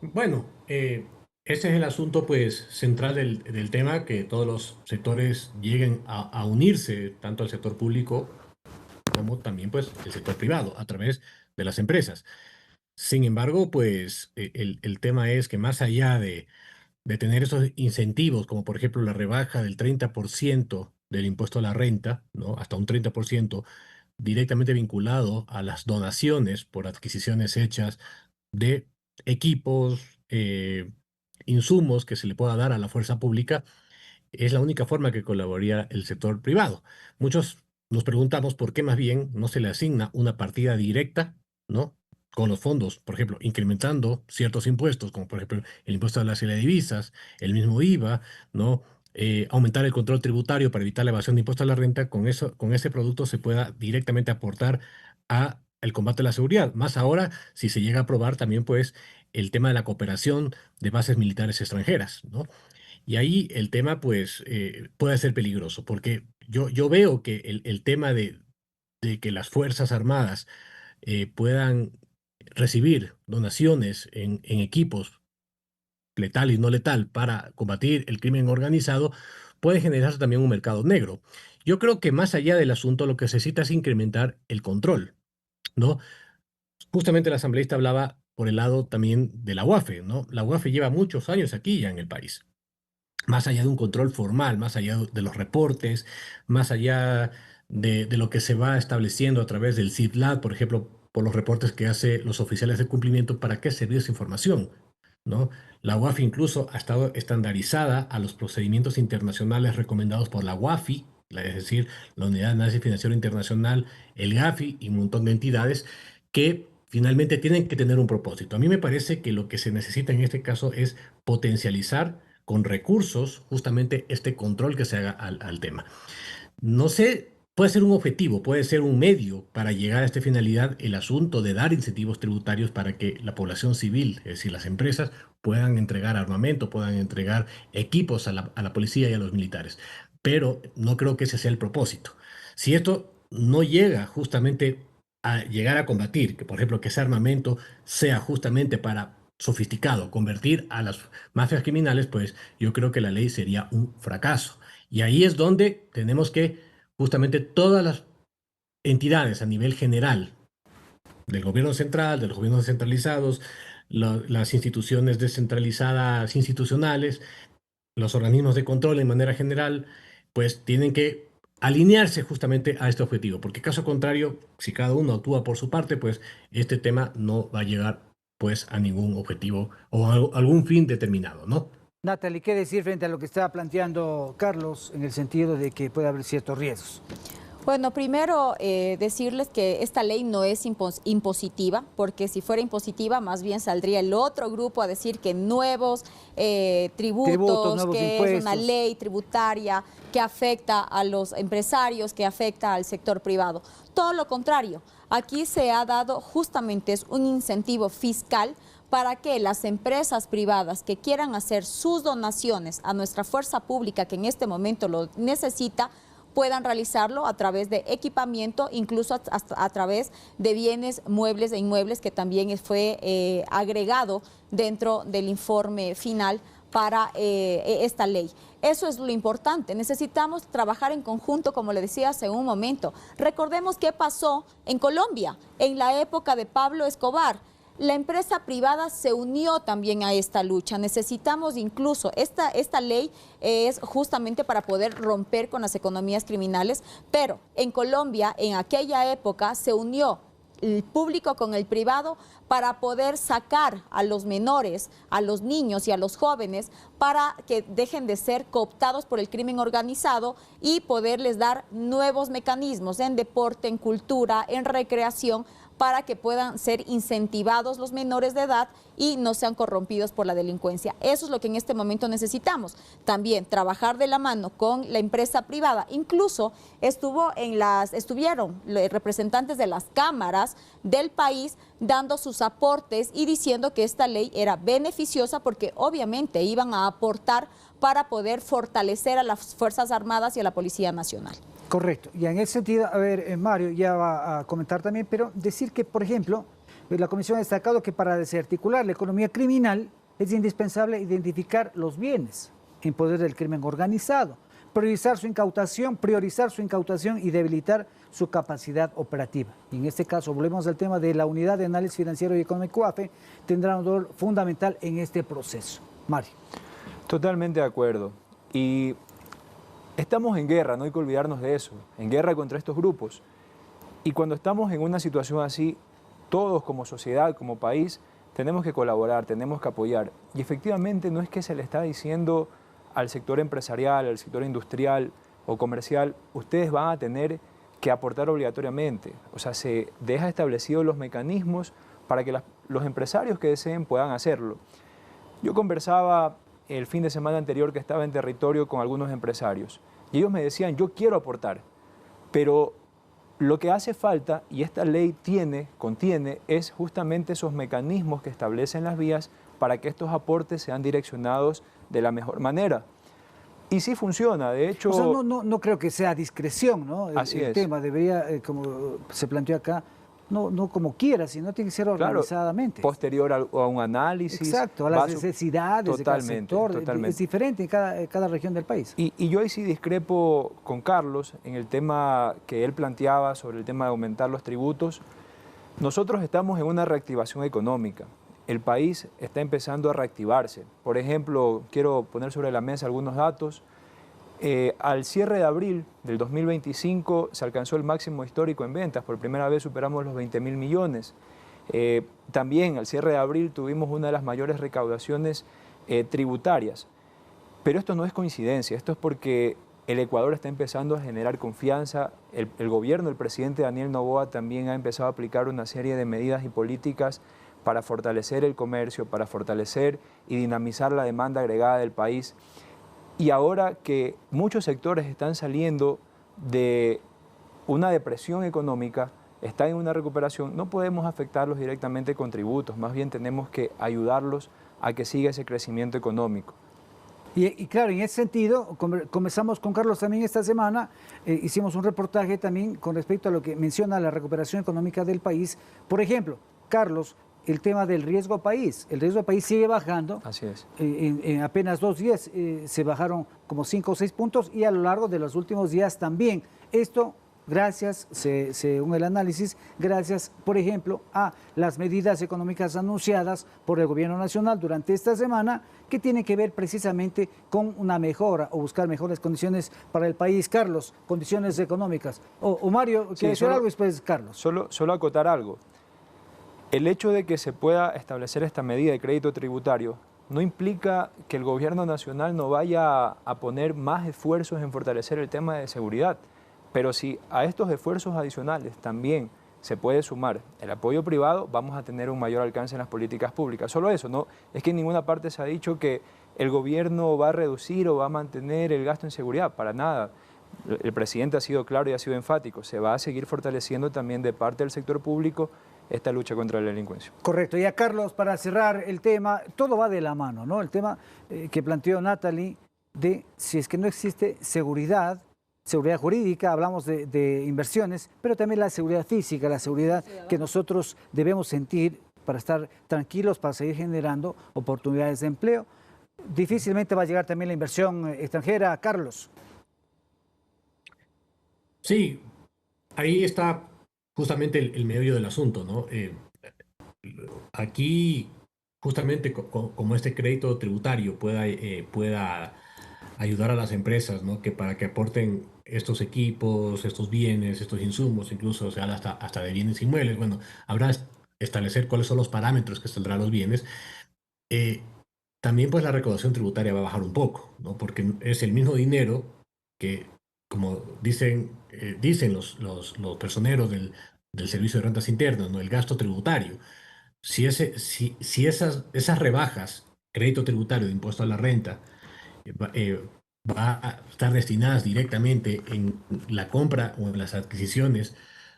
S13: Bueno, ese es el asunto pues central del tema, que todos los sectores lleguen a unirse, tanto el sector público como también pues el sector privado, a través de las empresas. Sin embargo, pues el tema es que más allá de tener esos incentivos, como por ejemplo la rebaja del 30% del impuesto a la renta, ¿no? Hasta un 30% directamente vinculado a las donaciones por adquisiciones hechas de equipos, insumos que se le pueda dar a la fuerza pública, es la única forma que colaboraría el sector privado. Muchos nos preguntamos por qué más bien no se le asigna una partida directa, ¿no?, con los fondos, por ejemplo, incrementando ciertos impuestos, como por ejemplo el impuesto a la salida de divisas, el mismo IVA, ¿no? Aumentar el control tributario para evitar la evasión de impuestos a la renta. Con ese producto se pueda directamente aportar a el combate a la seguridad. Más ahora, si se llega a aprobar también, pues, el tema de la cooperación de bases militares extranjeras, ¿no? Y ahí el tema, pues, puede ser peligroso, porque yo veo que el tema de que las Fuerzas Armadas puedan recibir donaciones en equipos letal y no letal para combatir el crimen organizado puede generar también un mercado negro. Yo creo que más allá del asunto, lo que se necesita es incrementar el control, ¿no? Justamente el asambleísta hablaba por el lado también de la UAFE, ¿no? La UAFE lleva muchos años aquí ya en el país. Más allá de un control formal, más allá de los reportes, más allá de lo que se va estableciendo a través del CIPLAT, por ejemplo, por los reportes que hacen los oficiales de cumplimiento, ¿para qué servir esa información?, ¿no? La UAFI incluso ha estado estandarizada a los procedimientos internacionales recomendados por la UAFI, es decir, la Unidad de Análisis Financiero Internacional, el GAFI y un montón de entidades que finalmente tienen que tener un propósito. A mí me parece que lo que se necesita en este caso es potencializar con recursos justamente este control que se haga al tema. No sé puede ser un objetivo, puede ser un medio para llegar a esta finalidad, el asunto de dar incentivos tributarios para que la población civil, es decir, las empresas, puedan entregar armamento, puedan entregar equipos a la policía y a los militares. Pero no creo que ese sea el propósito. Si esto no llega justamente a llegar a combatir, que por ejemplo que ese armamento sea justamente para sofisticado, convertir a las mafias criminales, pues yo creo que la ley sería un fracaso. Y ahí es donde tenemos que justamente todas las entidades a nivel general del gobierno central, de los gobiernos descentralizados, las instituciones descentralizadas institucionales, los organismos de control en manera general, pues tienen que alinearse justamente a este objetivo, porque caso contrario, si cada uno actúa por su parte, pues este tema no va a llegar pues a ningún objetivo o a algún fin determinado, ¿no?
S1: Natalie, ¿qué decir frente a lo que estaba planteando Carlos en el sentido de que puede haber ciertos riesgos?
S11: Bueno, primero decirles que esta ley no es impositiva, porque si fuera impositiva más bien saldría el otro grupo a decir que nuevos tributos, nuevos que impuestos. Es una ley tributaria que afecta a los empresarios, que afecta al sector privado. Todo lo contrario, aquí se ha dado justamente un incentivo fiscal para que las empresas privadas que quieran hacer sus donaciones a nuestra fuerza pública, que en este momento lo necesita, puedan realizarlo a través de equipamiento, incluso a través de bienes muebles e inmuebles, que también fue agregado dentro del informe final para esta ley. Eso es lo importante. Necesitamos trabajar en conjunto, como le decía hace un momento. Recordemos qué pasó en Colombia en la época de Pablo Escobar. La empresa privada se unió también a esta lucha. Necesitamos incluso, esta ley es justamente para poder romper con las economías criminales, pero en Colombia, en aquella época, se unió el público con el privado para poder sacar a los menores, a los niños y a los jóvenes para que dejen de ser cooptados por el crimen organizado y poderles dar nuevos mecanismos en deporte, en cultura, en recreación, para que puedan ser incentivados los menores de edad y no sean corrompidos por la delincuencia. Eso es lo que en este momento necesitamos. También trabajar de la mano con la empresa privada. Incluso estuvieron representantes de las cámaras del país dando sus aportes y diciendo que esta ley era beneficiosa porque obviamente iban a aportar para poder fortalecer a las Fuerzas Armadas y a la Policía Nacional.
S1: Correcto. Y en ese sentido, a ver, Mario ya va a comentar también, pero decir que, por ejemplo, la Comisión ha destacado que para desarticular la economía criminal es indispensable identificar los bienes en poder del crimen organizado, priorizar su incautación y debilitar su capacidad operativa. Y en este caso, volvemos al tema de la Unidad de Análisis Financiero y Económico AFE, tendrá un rol fundamental en este proceso. Mario.
S12: Totalmente de acuerdo. Y estamos en guerra, no hay que olvidarnos de eso, en guerra contra estos grupos. Y cuando estamos en una situación así, todos como sociedad, como país, tenemos que colaborar, tenemos que apoyar. Y efectivamente no es que se le está diciendo al sector empresarial, al sector industrial o comercial, ustedes van a tener que aportar obligatoriamente. O sea, se deja establecidos los mecanismos para que los empresarios que deseen puedan hacerlo. Yo conversaba el fin de semana anterior que estaba en territorio con algunos empresarios y ellos me decían, yo quiero aportar, pero lo que hace falta, y esta ley contiene, es justamente esos mecanismos que establecen las vías para que estos aportes sean direccionados de la mejor manera. Y sí funciona, de hecho...
S1: O sea, no creo que sea discreción, ¿no?
S12: Así es.
S1: Tema debería, como se planteó acá, no como quiera, sino tiene que ser organizadamente.
S12: Claro, posterior a un análisis.
S1: Exacto, a las necesidades de cada sector.
S12: Totalmente.
S1: Es diferente en cada región del país.
S12: Y yo ahí sí discrepo con Carlos en el tema que él planteaba sobre el tema de aumentar los tributos. Nosotros estamos en una reactivación económica. El país está empezando a reactivarse. Por ejemplo, quiero poner sobre la mesa algunos datos. Al cierre de abril del 2025 se alcanzó el máximo histórico en ventas, por primera vez superamos los 20.000 millones. También al cierre de abril tuvimos una de las mayores recaudaciones tributarias. Pero esto no es coincidencia, esto es porque el Ecuador está empezando a generar confianza, el gobierno, el presidente Daniel Noboa también ha empezado a aplicar una serie de medidas y políticas para fortalecer el comercio, para fortalecer y dinamizar la demanda agregada del país. Y ahora que muchos sectores están saliendo de una depresión económica, está en una recuperación, no podemos afectarlos directamente con tributos, más bien tenemos que ayudarlos a que siga ese crecimiento económico.
S1: Y claro, en ese sentido, comenzamos con Carlos también esta semana, hicimos un reportaje también con respecto a lo que menciona la recuperación económica del país. Por ejemplo, Carlos, el tema del riesgo país. El riesgo país sigue bajando.
S12: Así es.
S1: En apenas 2 días se bajaron como 5 o 6 puntos y a lo largo de los últimos días también. Esto gracias, según el análisis, gracias, por ejemplo, a las medidas económicas anunciadas por el gobierno nacional durante esta semana, que tienen que ver precisamente con una mejora o buscar mejores condiciones para el país. Carlos, condiciones económicas. O Mario, ¿quiere decir algo después, Carlos?
S12: Solo acotar algo. El hecho de que se pueda establecer esta medida de crédito tributario no implica que el gobierno nacional no vaya a poner más esfuerzos en fortalecer el tema de seguridad. Pero si a estos esfuerzos adicionales también se puede sumar el apoyo privado, vamos a tener un mayor alcance en las políticas públicas. Solo eso, no es que en ninguna parte se ha dicho que el gobierno va a reducir o va a mantener el gasto en seguridad, para nada. El presidente ha sido claro y ha sido enfático, se va a seguir fortaleciendo también de parte del sector público esta lucha contra la delincuencia.
S1: Correcto. Y a Carlos, para cerrar el tema, todo va de la mano, ¿no? El tema que planteó Natalie de si es que no existe seguridad jurídica, hablamos de inversiones, pero también la seguridad física, la seguridad que nosotros debemos sentir para estar tranquilos, para seguir generando oportunidades de empleo. Difícilmente va a llegar también la inversión extranjera. Carlos.
S13: Sí, ahí está justamente el medio del asunto, ¿no? Aquí, justamente como este crédito tributario pueda ayudar a las empresas, ¿no? Que para que aporten estos equipos, estos bienes, estos insumos, incluso se habla hasta de bienes inmuebles. Bueno, habrá establecer cuáles son los parámetros que tendrán los bienes. También pues la recaudación tributaria va a bajar un poco, ¿no? Porque es el mismo dinero que, como dicen los personeros del Servicio de Rentas Internas, ¿no? El gasto tributario. Si esas rebajas, crédito tributario de impuesto a la renta, va a estar destinadas directamente en la compra o en las adquisiciones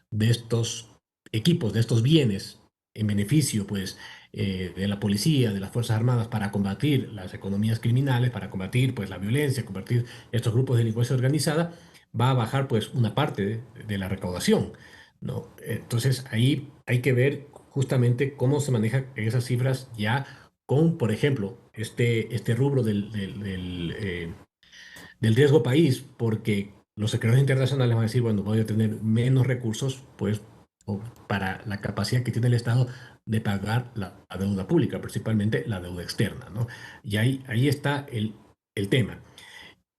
S13: de estos equipos, de estos bienes, en beneficio pues de la policía, de las Fuerzas Armadas, para combatir las economías criminales, para combatir pues la violencia, combatir estos grupos de delincuencia organizada, va a bajar pues una parte de la recaudación, ¿no? Entonces ahí hay que ver justamente cómo se manejan esas cifras ya con, por ejemplo, este rubro del riesgo país, porque los secretarios internacionales van a decir, bueno, voy a tener menos recursos pues para la capacidad que tiene el Estado de pagar la deuda pública, principalmente la deuda externa, ¿no? Y ahí está el tema.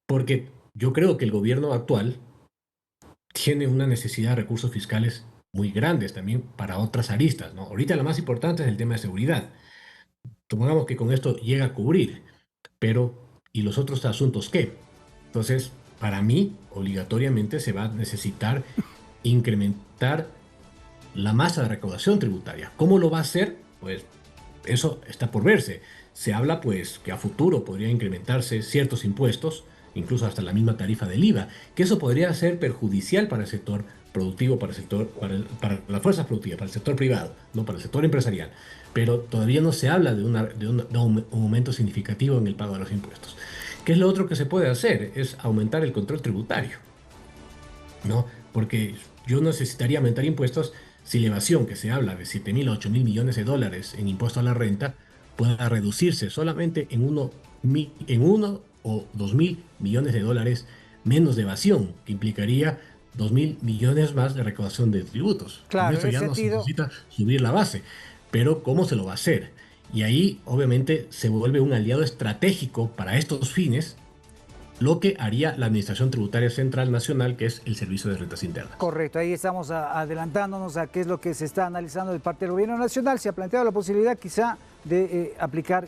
S13: Porque yo creo que el gobierno actual tiene una necesidad de recursos fiscales muy grandes también para otras aristas, ¿no? Ahorita la más importante es el tema de seguridad. Supongamos que con esto llega a cubrir, pero ¿y los otros asuntos qué? Entonces, para mí, obligatoriamente se va a necesitar incrementar la masa de recaudación tributaria. ¿Cómo lo va a hacer? Pues eso está por verse. Se habla pues que a futuro podría incrementarse ciertos impuestos, incluso hasta la misma tarifa del IVA, que eso podría ser perjudicial para el sector productivo, para las fuerzas productivas, para el sector privado, no para el sector empresarial. Pero todavía no se habla de un aumento significativo en el pago de los impuestos. ¿Qué es lo otro que se puede hacer? Es aumentar el control tributario, ¿no? Porque yo necesitaría aumentar impuestos si la evasión, que se habla de 7.000 a 8.000 millones de dólares en impuesto a la renta, pueda reducirse solamente en uno o 2.000 millones de dólares menos de evasión, que implicaría 2.000 millones más de recaudación de tributos.
S1: Claro,
S13: esto ya no se necesita subir la base, pero ¿cómo se lo va a hacer? Y ahí obviamente se vuelve un aliado estratégico para estos fines, lo que haría la Administración Tributaria Central Nacional, que es el Servicio de Rentas Internas.
S1: Correcto, ahí estamos adelantándonos a qué es lo que se está analizando de parte del Gobierno Nacional. Se ha planteado la posibilidad quizá de aplicar,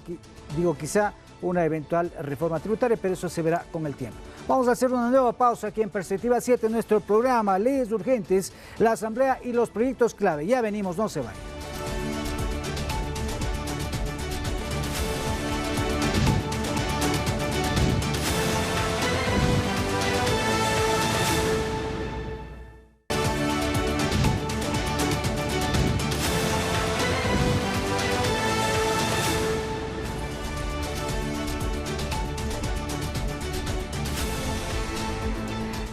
S1: quizá una eventual reforma tributaria, pero eso se verá con el tiempo. Vamos a hacer una nueva pausa aquí en Perspectiva 7, nuestro programa Leyes Urgentes, la Asamblea y los proyectos clave. Ya venimos, no se vayan.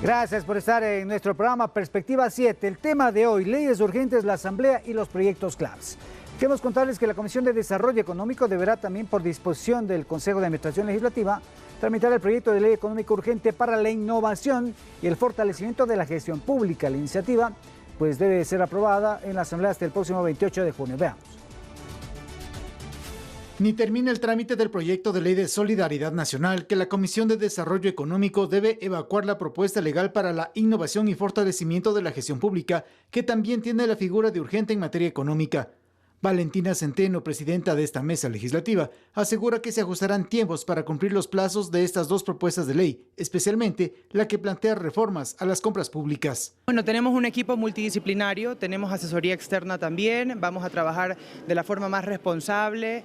S1: Gracias por estar en nuestro programa Perspectiva 7. El tema de hoy, leyes urgentes, la Asamblea y los proyectos claves. Queremos contarles que la Comisión de Desarrollo Económico deberá también, por disposición del Consejo de Administración Legislativa, tramitar el proyecto de ley económica urgente para la innovación y el fortalecimiento de la gestión pública. La iniciativa pues debe ser aprobada en la Asamblea hasta el próximo 28 de junio. Veamos.
S14: Ni termina el trámite del proyecto de ley de solidaridad nacional que la Comisión de Desarrollo Económico debe evacuar la propuesta legal para la innovación y fortalecimiento de la gestión pública, que también tiene la figura de urgente en materia económica. Valentina Centeno, presidenta de esta mesa legislativa, asegura que se ajustarán tiempos para cumplir los plazos de estas dos propuestas de ley, especialmente la que plantea reformas a las compras públicas.
S17: Bueno, tenemos un equipo multidisciplinario, tenemos asesoría externa también, vamos a trabajar de la forma más responsable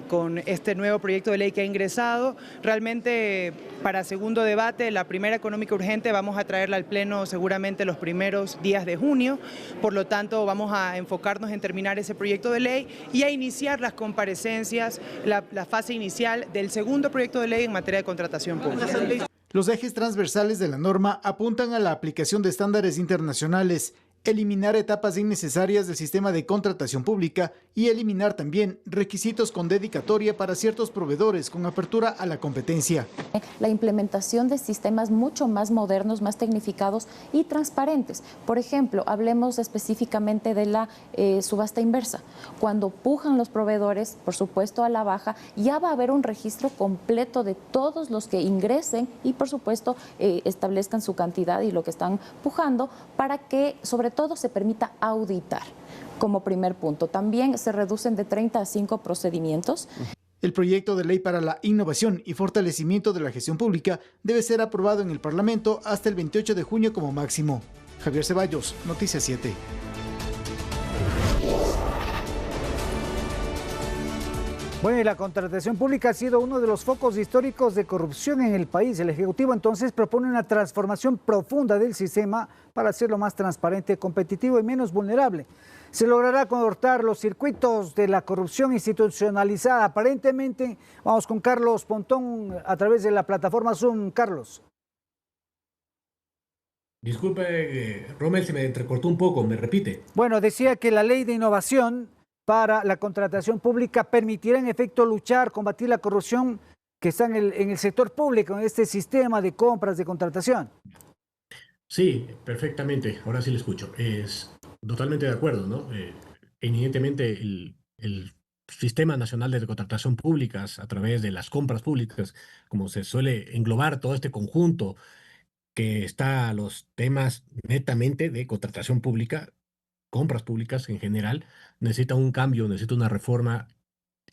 S17: con este nuevo proyecto de ley que ha ingresado. Realmente para segundo debate, la primera económica urgente vamos a traerla al Pleno seguramente los primeros días de junio, por lo tanto vamos a enfocarnos en terminar ese proyecto de ley y a iniciar las comparecencias, la fase inicial del segundo proyecto de ley en materia de contratación pública.
S14: Los ejes transversales de la norma apuntan a la aplicación de estándares internacionales, eliminar etapas innecesarias del sistema de contratación pública y eliminar también requisitos con dedicatoria para ciertos proveedores con apertura a la competencia.
S18: La implementación de sistemas mucho más modernos, más tecnificados y transparentes. Por ejemplo, hablemos específicamente de la subasta inversa. Cuando pujan los proveedores, por supuesto a la baja, ya va a haber un registro completo de todos los que ingresen y por supuesto establezcan su cantidad y lo que están pujando para que sobre todo se permita auditar como primer punto. También se reducen de 30 a 5 procedimientos.
S14: El proyecto de ley para la innovación y fortalecimiento de la gestión pública debe ser aprobado en el Parlamento hasta el 28 de junio como máximo. Javier Ceballos, Noticias 7.
S1: Bueno, y la contratación pública ha sido uno de los focos históricos de corrupción en el país. El Ejecutivo entonces propone una transformación profunda del sistema para hacerlo más transparente, competitivo y menos vulnerable. Se logrará cortar los circuitos de la corrupción institucionalizada. Aparentemente, vamos con Carlos Pontón a través de la plataforma Zoom. Carlos.
S13: Disculpe, Rommel, se me entrecortó un poco, ¿me repite?
S1: Bueno, decía que la ley de innovación para la contratación pública permitirá en efecto luchar, combatir la corrupción que está en el sector público, en este sistema de compras de contratación.
S13: Sí, perfectamente, ahora sí le escucho. Es totalmente de acuerdo, ¿no? Evidentemente el Sistema Nacional de Contratación Públicas a través de las compras públicas, como se suele englobar todo este conjunto que está a los temas netamente de contratación pública, compras públicas en general, necesita un cambio, necesita una reforma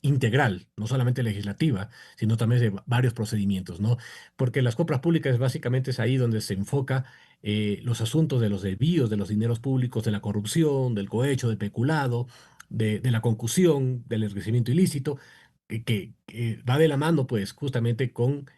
S13: integral, no solamente legislativa, sino también de varios procedimientos, ¿no? Porque las compras públicas básicamente es ahí donde se enfoca los asuntos de los desvíos de los dineros públicos, de la corrupción, del cohecho, del peculado, de la concusión, del enriquecimiento ilícito, que va de la mano, pues, justamente con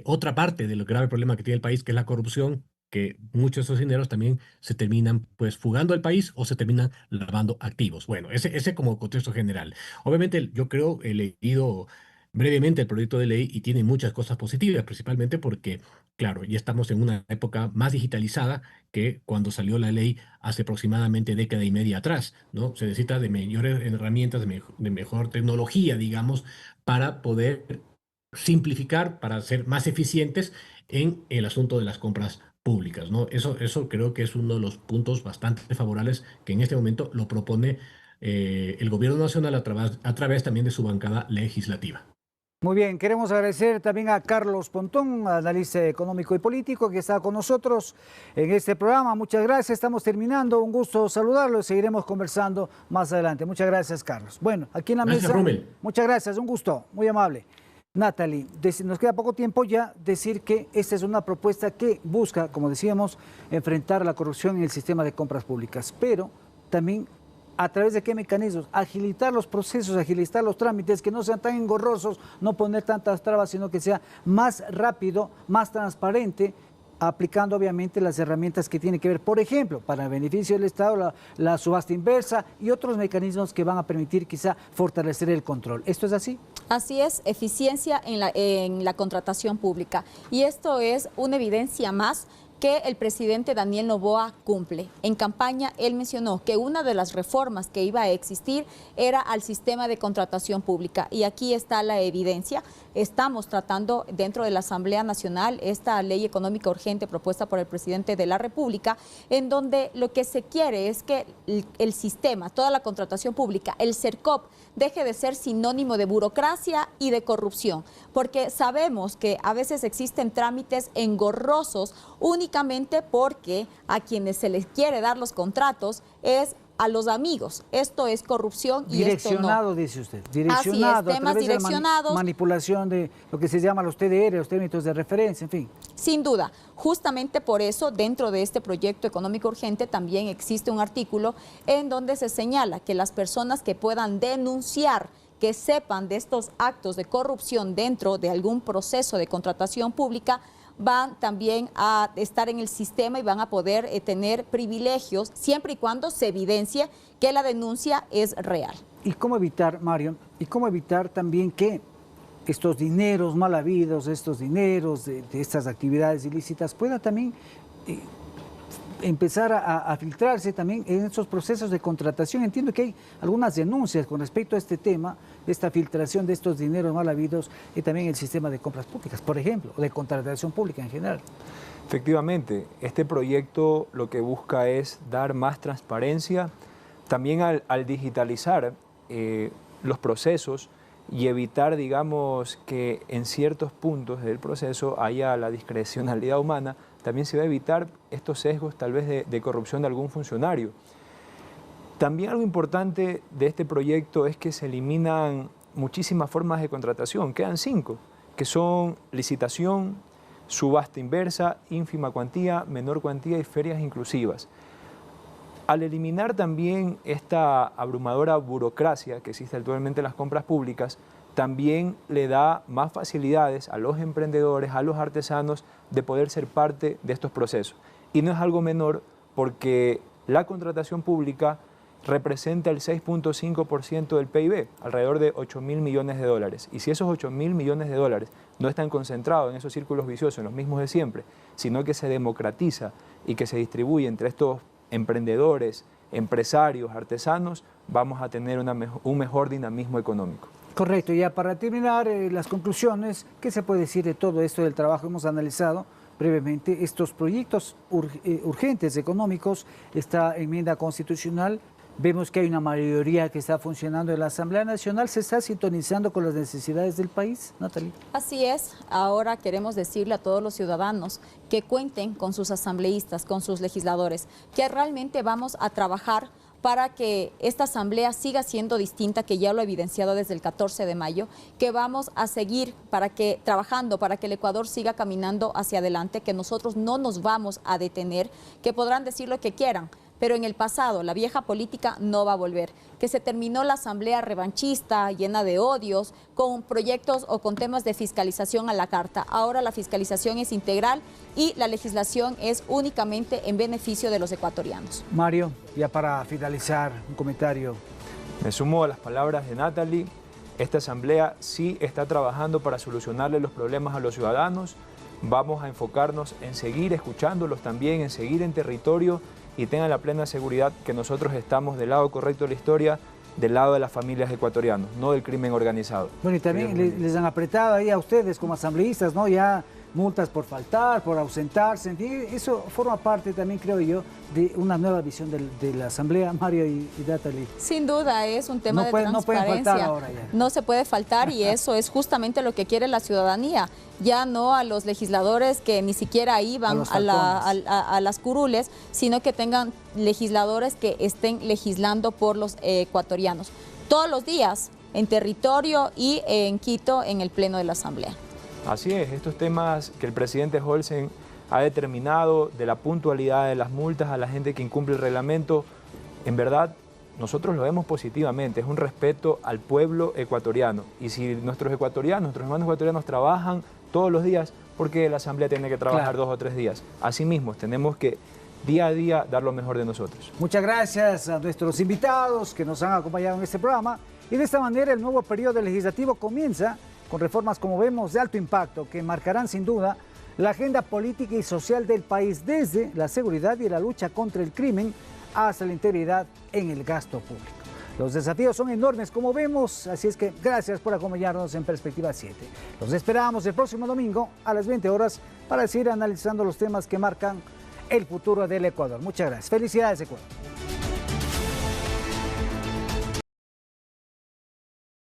S13: otra parte del grave problema que tiene el país, que es la corrupción, que muchos de esos dineros también se terminan pues fugando al país o se terminan lavando activos. Bueno, ese como contexto general. Obviamente yo creo, he leído brevemente el proyecto de ley y tiene muchas cosas positivas, principalmente porque, claro, ya estamos en una época más digitalizada que cuando salió la ley hace aproximadamente década y media atrás, ¿no? Se necesita de mayores herramientas, de mejor tecnología, digamos, para poder simplificar, para ser más eficientes en el asunto de las compras públicas, ¿no? Eso creo que es uno de los puntos bastante favorables que en este momento lo propone el Gobierno Nacional a través también de su bancada legislativa.
S1: Muy bien, queremos agradecer también a Carlos Pontón, analista económico y político, que está con nosotros en este programa. Muchas gracias, estamos terminando. Un gusto saludarlo y seguiremos conversando más adelante. Muchas gracias, Carlos. Bueno, aquí en la mesa.
S13: Rommel.
S1: Muchas gracias, un gusto, muy amable. Natalie, nos queda poco tiempo ya decir que esta es una propuesta que busca, como decíamos, enfrentar la corrupción en el sistema de compras públicas, pero también a través de qué mecanismos, agilitar los procesos, agilitar los trámites, que no sean tan engorrosos, no poner tantas trabas, sino que sea más rápido, más transparente, aplicando obviamente las herramientas que tienen que ver, por ejemplo, para el beneficio del Estado, la subasta inversa y otros mecanismos que van a permitir quizá fortalecer el control. ¿Esto es así?
S11: Así es, eficiencia en la contratación pública. Y esto es una evidencia más que el presidente Daniel Noboa cumple. En campaña, él mencionó que una de las reformas que iba a existir era al sistema de contratación pública. Y aquí está la evidencia. Estamos tratando dentro de la Asamblea Nacional esta ley económica urgente propuesta por el presidente de la República, en donde lo que se quiere es que el sistema, toda la contratación pública, el CERCOP, deje de ser sinónimo de burocracia y de corrupción, porque sabemos que a veces existen trámites engorrosos únicamente porque a quienes se les quiere dar los contratos es a los amigos. Esto es corrupción y
S1: direccionado,
S11: esto no.
S1: Dice usted. Direccionado.
S11: Así es, temas direccionados.
S1: Manipulación de lo que se llama los TDR, los términos de referencia, en fin.
S11: Sin duda. Justamente por eso, dentro de este proyecto económico urgente, también existe un artículo en donde se señala que las personas que puedan denunciar, que sepan de estos actos de corrupción dentro de algún proceso de contratación pública, van también a estar en el sistema y van a poder tener privilegios siempre y cuando se evidencie que la denuncia es real.
S1: ¿Y cómo evitar, Mario, y cómo evitar también que estos dineros mal habidos, estos dineros de estas actividades ilícitas puedan también empezar a filtrarse también en estos procesos de contratación? Entiendo que hay algunas denuncias con respecto a este tema, esta filtración de estos dineros mal habidos y también el sistema de compras públicas, por ejemplo, o de contratación pública en general.
S12: Efectivamente, este proyecto lo que busca es dar más transparencia, también al digitalizar los procesos y evitar, digamos, que en ciertos puntos del proceso haya la discrecionalidad humana. También se va a evitar estos sesgos tal vez de corrupción de algún funcionario. También algo importante de este proyecto es que se eliminan muchísimas formas de contratación, quedan 5, que son licitación, subasta inversa, ínfima cuantía, menor cuantía y ferias inclusivas. Al eliminar también esta abrumadora burocracia que existe actualmente en las compras públicas, también le da más facilidades a los emprendedores, a los artesanos, de poder ser parte de estos procesos. Y no es algo menor porque la contratación pública representa el 6.5% del PIB, alrededor de 8.000 millones de dólares. Y si esos 8.000 millones de dólares no están concentrados en esos círculos viciosos, en los mismos de siempre, sino que se democratiza y que se distribuye entre estos emprendedores, empresarios, artesanos, vamos a tener un mejor dinamismo económico.
S1: Correcto, ya para terminar las conclusiones, ¿qué se puede decir de todo esto del trabajo? Hemos analizado brevemente estos proyectos urgentes económicos, esta enmienda constitucional. Vemos que hay una mayoría que está funcionando en la Asamblea Nacional. ¿Se está sintonizando con las necesidades del país, Natalie?
S11: Así es. Ahora queremos decirle a todos los ciudadanos que cuenten con sus asambleístas, con sus legisladores, que realmente vamos a trabajar para que esta asamblea siga siendo distinta, que ya lo he evidenciado desde el 14 de mayo, que vamos a seguir trabajando para que el Ecuador siga caminando hacia adelante, que nosotros no nos vamos a detener, que podrán decir lo que quieran, pero en el pasado la vieja política no va a volver, que se terminó la asamblea revanchista, llena de odios, con proyectos o con temas de fiscalización a la carta. Ahora la fiscalización es integral y la legislación es únicamente en beneficio de los ecuatorianos.
S1: Mario, ya para finalizar, un comentario.
S12: Me sumo a las palabras de Natalie. Esta asamblea sí está trabajando para solucionarle los problemas a los ciudadanos. Vamos a enfocarnos en seguir escuchándolos también, en seguir en territorio, y tengan la plena seguridad que nosotros estamos del lado correcto de la historia, del lado de las familias ecuatorianas, no del crimen organizado.
S1: Bueno, y también les han apretado ahí a ustedes como asambleístas, ¿no? Ya multas por faltar, por ausentarse, en fin, eso forma parte también, creo yo, de una nueva visión de la Asamblea, Mario y Natalie.
S11: Sin duda, es un tema de transparencia.
S1: No pueden faltar ahora ya.
S11: No se puede faltar y eso es justamente lo que quiere la ciudadanía, ya no a los legisladores que ni siquiera iban a las curules, sino que tengan legisladores que estén legislando por los ecuatorianos. Todos los días, en territorio y en Quito, en el Pleno de la Asamblea.
S12: Así es, estos temas que el presidente Olsen ha determinado, de la puntualidad de las multas a la gente que incumple el reglamento, en verdad nosotros lo vemos positivamente, es un respeto al pueblo ecuatoriano. Y si nuestros hermanos ecuatorianos trabajan todos los días, ¿por qué la Asamblea tiene que trabajar 2 o 3 días? Asimismo, tenemos que día a día dar lo mejor de nosotros.
S1: Muchas gracias a nuestros invitados que nos han acompañado en este programa. Y de esta manera el nuevo periodo legislativo comienza con reformas, como vemos, de alto impacto que marcarán sin duda la agenda política y social del país, desde la seguridad y la lucha contra el crimen hasta la integridad en el gasto público. Los desafíos son enormes, como vemos, así es que gracias por acompañarnos en Perspectiva 7. Los esperamos el próximo domingo a las 20 horas para seguir analizando los temas que marcan el futuro del Ecuador. Muchas gracias. Felicidades, Ecuador.